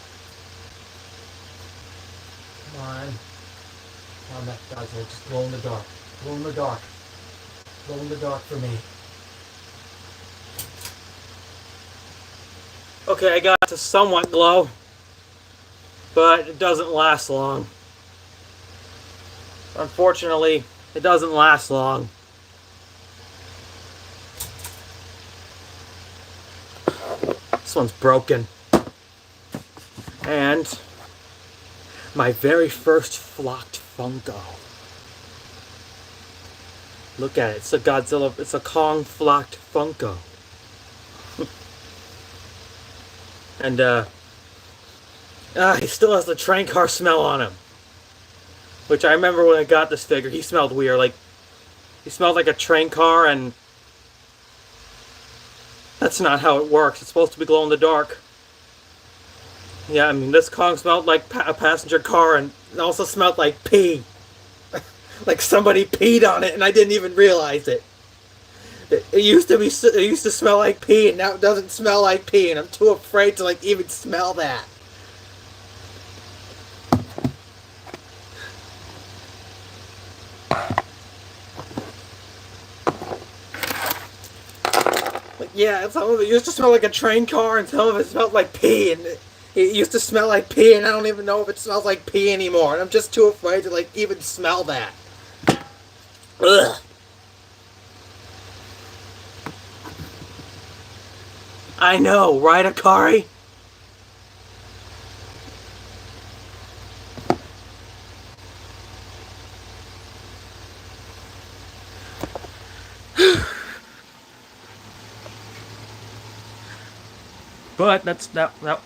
Come on. Come on, that Godzilla, just glow in the dark. Glow in the dark. Glow in the dark for me. Okay, I got to somewhat glow, but it doesn't last long. Unfortunately, it doesn't last long. This one's broken. And my very first flocked Funko. Look at it. It's a Godzilla, it's a Kong flocked Funko. And he still has the train car smell on him. Which I remember when I got this figure, he smelled weird. Like, he smelled like a train car, and that's not how it works. It's supposed to be glow in the dark. Yeah, I mean, this Kong smelled like a passenger car, and it also smelled like pee. Like somebody peed on it, and I didn't even realize it. It used to smell like pee, and now it doesn't smell like pee, and I'm too afraid to like even smell that. Like, yeah, some of it used to smell like a train car, and some of it smelled like pee, and it used to smell like pee, and I don't even know if it smells like pee anymore, and I'm just too afraid to like even smell that. Ugh. I know, right, Akari? But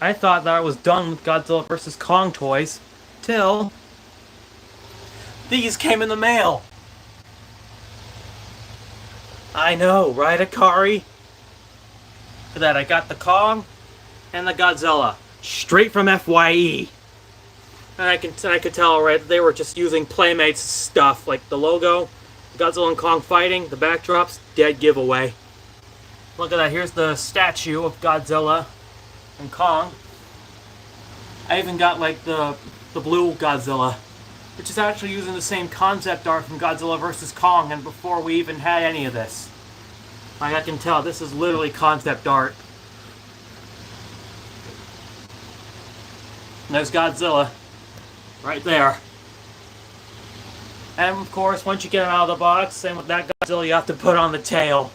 I thought that I was done with Godzilla vs. Kong toys, till these came in the mail. I know, right, Akari? For that, I got the Kong and the Godzilla straight from FYE, and I could tell, right, they were just using Playmates stuff, like the logo, Godzilla and Kong fighting, the backdrops, dead giveaway. Look at that. Here's the statue of Godzilla and Kong. I even got like the blue Godzilla, which is actually using the same concept art from Godzilla vs. Kong, and before we even had any of this. Like, I can tell, this is literally concept art. And there's Godzilla, right there. And of course, once you get him out of the box, same with that Godzilla, you have to put on the tail.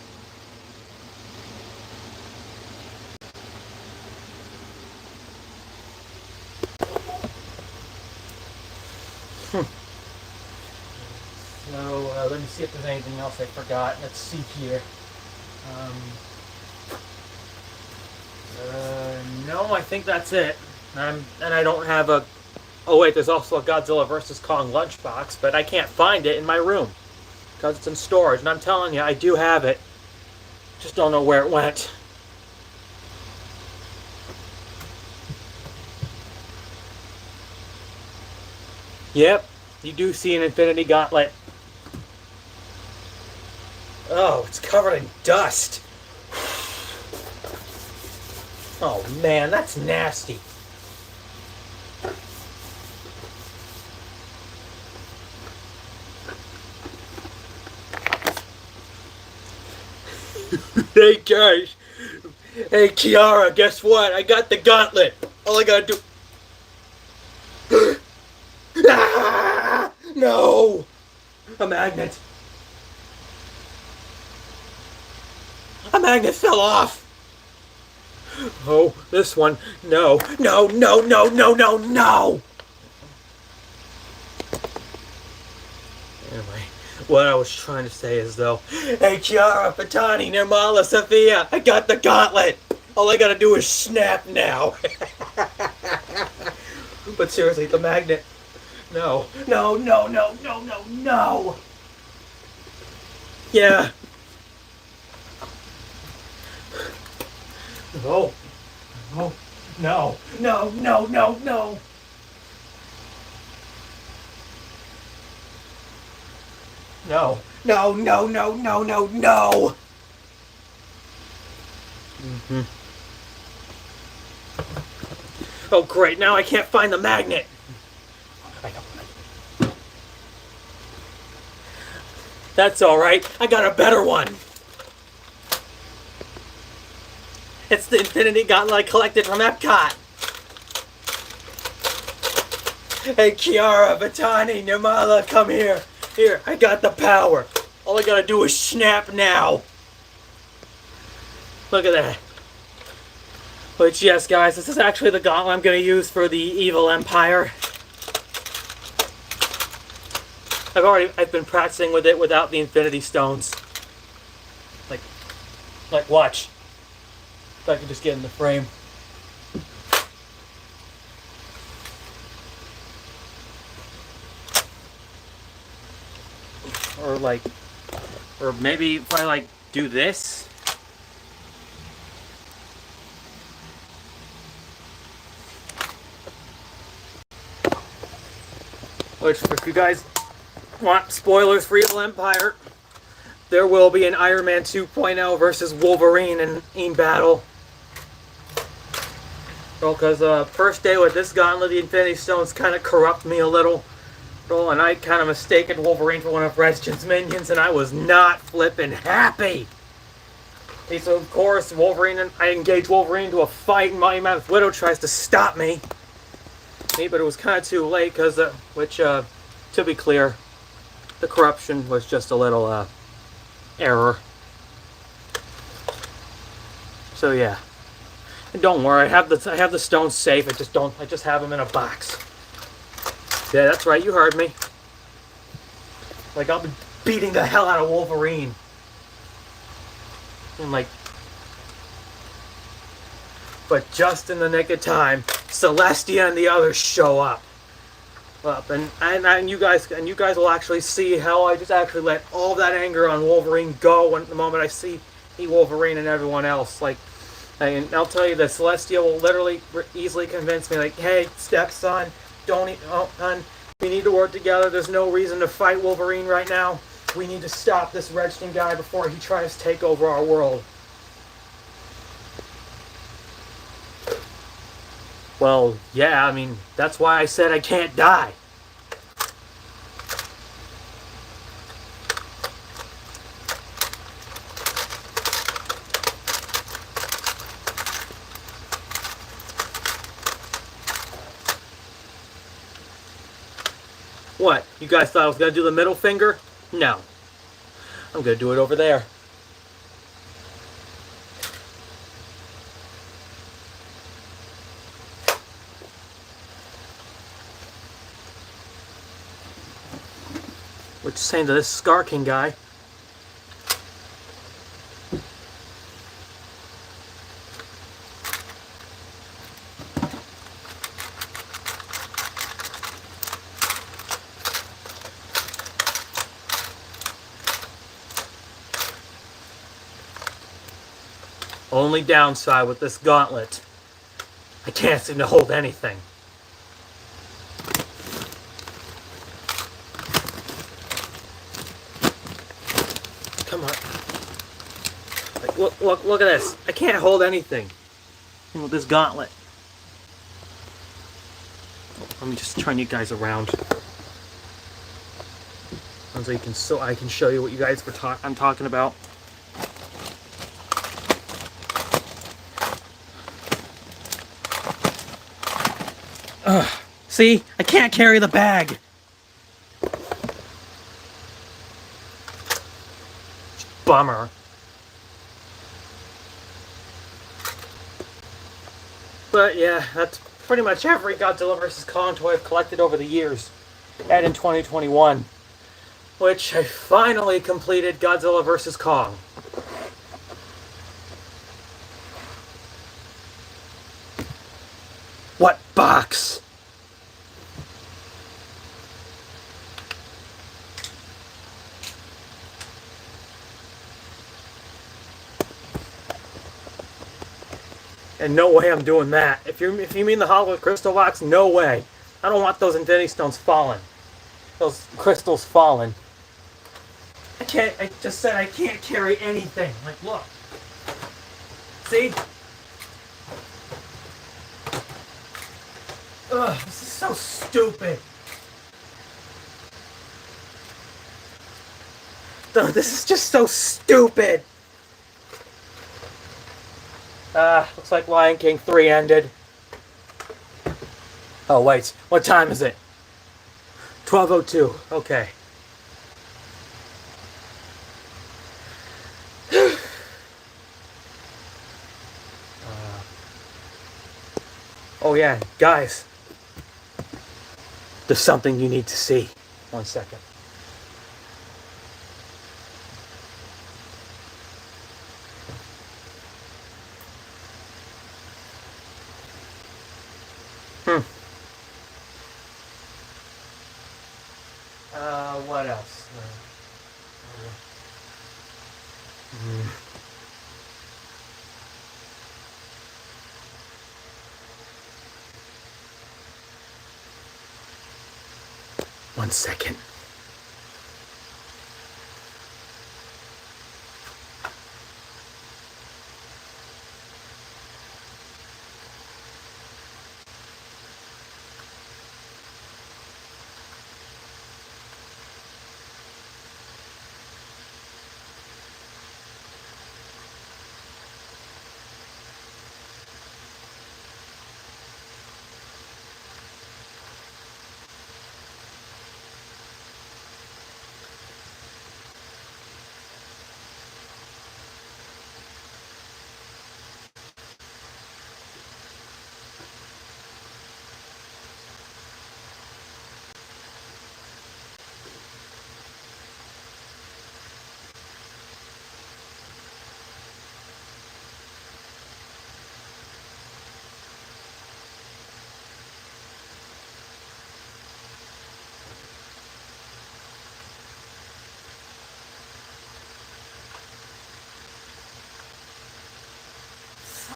So, let me see if there's anything else I forgot. Let's see here. No, I think that's it. And I don't have a... Oh wait, there's also a Godzilla vs. Kong lunchbox, but I can't find it in my room. Because it's in storage, and I'm telling you, I do have it. Just don't know where it went. Yep, you do see an Infinity Gauntlet. Oh, it's covered in dust. Oh man, that's nasty. Hey guys. Hey Kiara, guess what? I got the gauntlet. All I gotta do... Ah! No! A magnet. A magnet fell off. Oh, this one. No, no, no, no, no, no, no! Anyway, what I was trying to say is though, hey Chiara, Patani, Nirmala, Sophia, I got the gauntlet! All I gotta do is snap now. But seriously, the magnet. No, no, no, no, no, no, no! Yeah. Oh. Oh. No. No, no, no, no! No. No, no, no, no, no, no! Mm-hmm. Oh great, now I can't find the magnet! That's alright, I got a better one! It's the Infinity Gauntlet I collected from Epcot! Hey Kiara, Batani, Nirmala, come here! Here, I got the power! All I gotta do is snap now! Look at that. Which, yes guys, this is actually the gauntlet I'm gonna use for the Evil Empire. I've been practicing with it without the Infinity Stones. Like watch. If I could just get in the frame. Or maybe if I do this. Which, if you guys want spoilers for Evil Empire, there will be an Iron Man 2.0 versus Wolverine in battle. Well, because first day with this gauntlet, the Infinity Stones kind of corrupt me a little. Well, and I kind of mistaken Wolverine for one of Redskin's minions, and I was not flippin' happy. Okay, so of course, I engage Wolverine to a fight, and Mighty Mammoth Widow tries to stop me. But it was kind of too late, because, to be clear, the corruption was just a little, error. So yeah. And don't worry, I have the stones safe, I just have them in a box. Yeah, that's right, you heard me. I'll be beating the hell out of Wolverine. And but just in the nick of time, Celestia and the others show up. And you guys will actually see how I just actually let all that anger on Wolverine go when the moment I see Wolverine and everyone else. And I'll tell you that Celestia will literally easily convince me, hey, stepson, hon, we need to work together. There's no reason to fight Wolverine right now. We need to stop this Redskin guy before he tries to take over our world. Well, yeah, that's why I said I can't die. What? You guys thought I was going to do the middle finger? No. I'm going to do it over there. What you saying to this Scar King guy? Only downside with this gauntlet, I can't seem to hold anything. Come on. Like, look at this. I can't hold anything. With this gauntlet. Let me just turn you guys around. So I can show you what you guys I'm talking about. See? I can't carry the bag. Bummer. But yeah, that's pretty much every Godzilla vs. Kong toy I've collected over the years. And in 2021, which I finally completed Godzilla vs. Kong. What box? And no way I'm doing that. If you mean the hollow crystal box, no way. I don't want those Infinity Stones falling. Those crystals falling. I just said I can't carry anything. Like, look. See? Ugh, this is so stupid. This is just so stupid. Looks like Lion King 3 ended. Oh, wait. What time is it? 12:02. Okay. Oh, yeah. Guys. There's something you need to see. 1 second. What else? 1 second.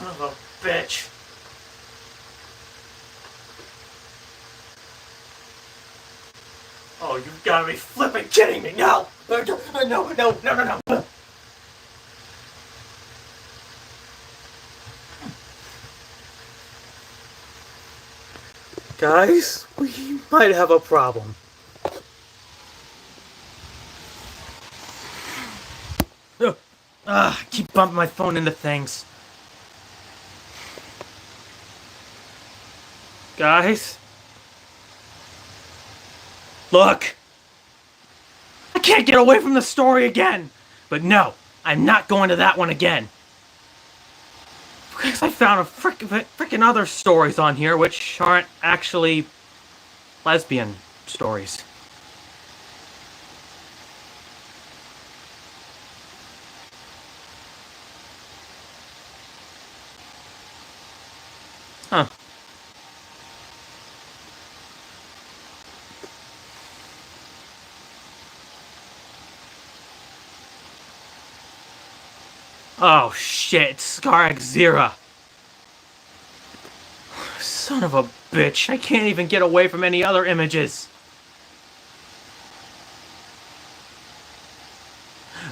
Son of a bitch. Oh, you've got to be flipping kidding me. No. No. Guys, we might have a problem. I keep bumping my phone into things. Guys? Look! I can't get away from the story again! But no, I'm not going to that one again. Because I found a frickin' other stories on here which aren't actually lesbian stories. Huh. Oh shit, Scar Xera. Son of a bitch, I can't even get away from any other images.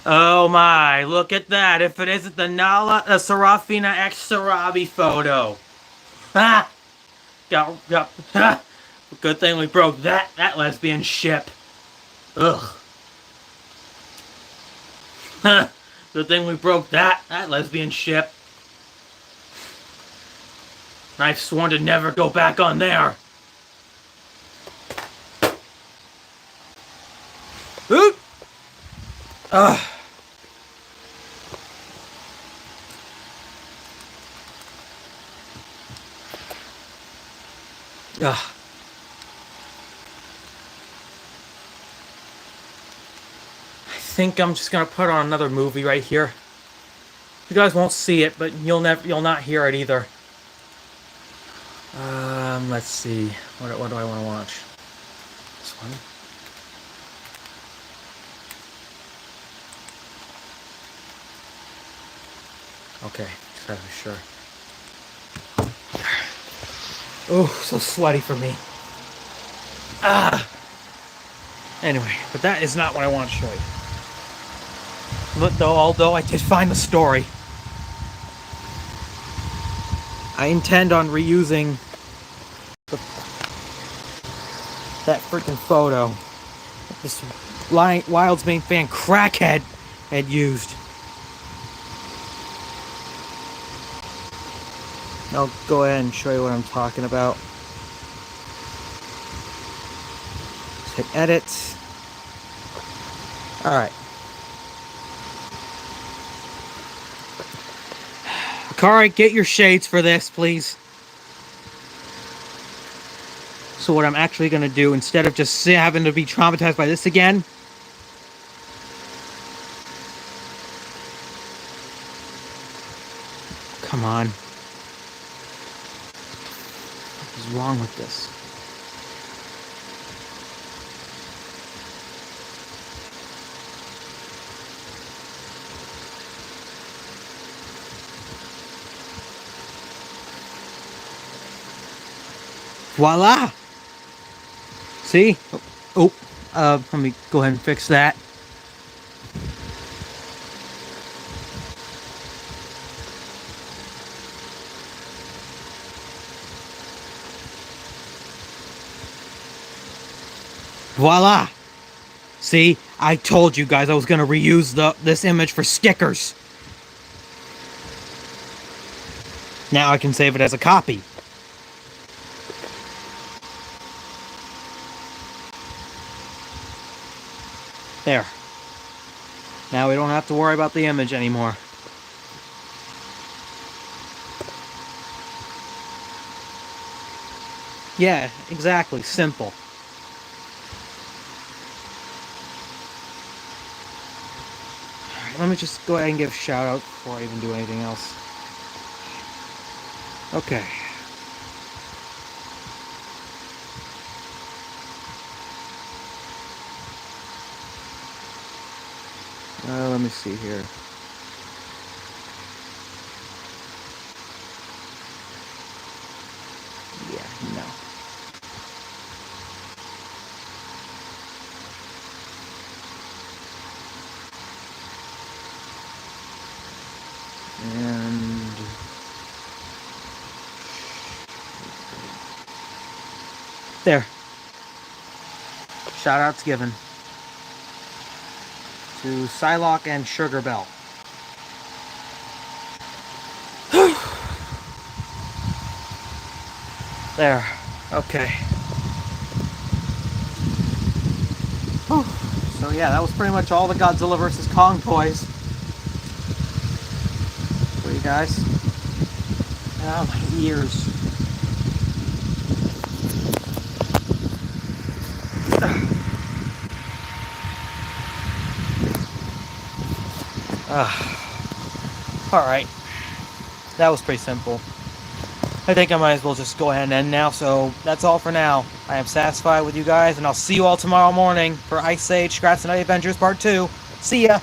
Oh my, look at that. If it isn't the Serafina X Sarabi photo. Ah! Ha! Good thing we broke that lesbian ship. Ugh. Good thing we broke that lesbian ship. I've sworn to never go back on there. Oop! Ugh. Ugh. I think I'm just gonna put on another movie right here. You guys won't see it, but you'll not hear it either. Let's see. What do I want to watch? This one. Okay, just gotta be sure. Oh, so sweaty for me. Anyway, but that is not what I want to show you. But although I did find the story, I intend on reusing that freaking photo this Wild's main fan crackhead had used. I'll go ahead and show you what I'm talking about. Just hit edit. Alright. Akari, get your shades for this, please. So what I'm actually going to do, instead of just having to be traumatized by this again, come on. What is wrong with this? Voila! See? Let me go ahead and fix that. Voila! See? I told you guys I was going to reuse this image for stickers. Now I can save it as a copy. There. Now we don't have to worry about the image anymore. Yeah, exactly. Simple. Alright, let me just go ahead and give a shout out before I even do anything else. Okay. Let me see here. Yeah, no. And there. Shout outs given to Psylocke and Sugar Bell. There. Okay. Whew. So yeah, that was pretty much all the Godzilla vs. Kong toys for you guys. Oh, my ears. Alright. That was pretty simple. I think I might as well just go ahead and end now, so that's all for now. I am satisfied with you guys, and I'll see you all tomorrow morning for Ice Age Scratch the Night Adventures Part 2. See ya!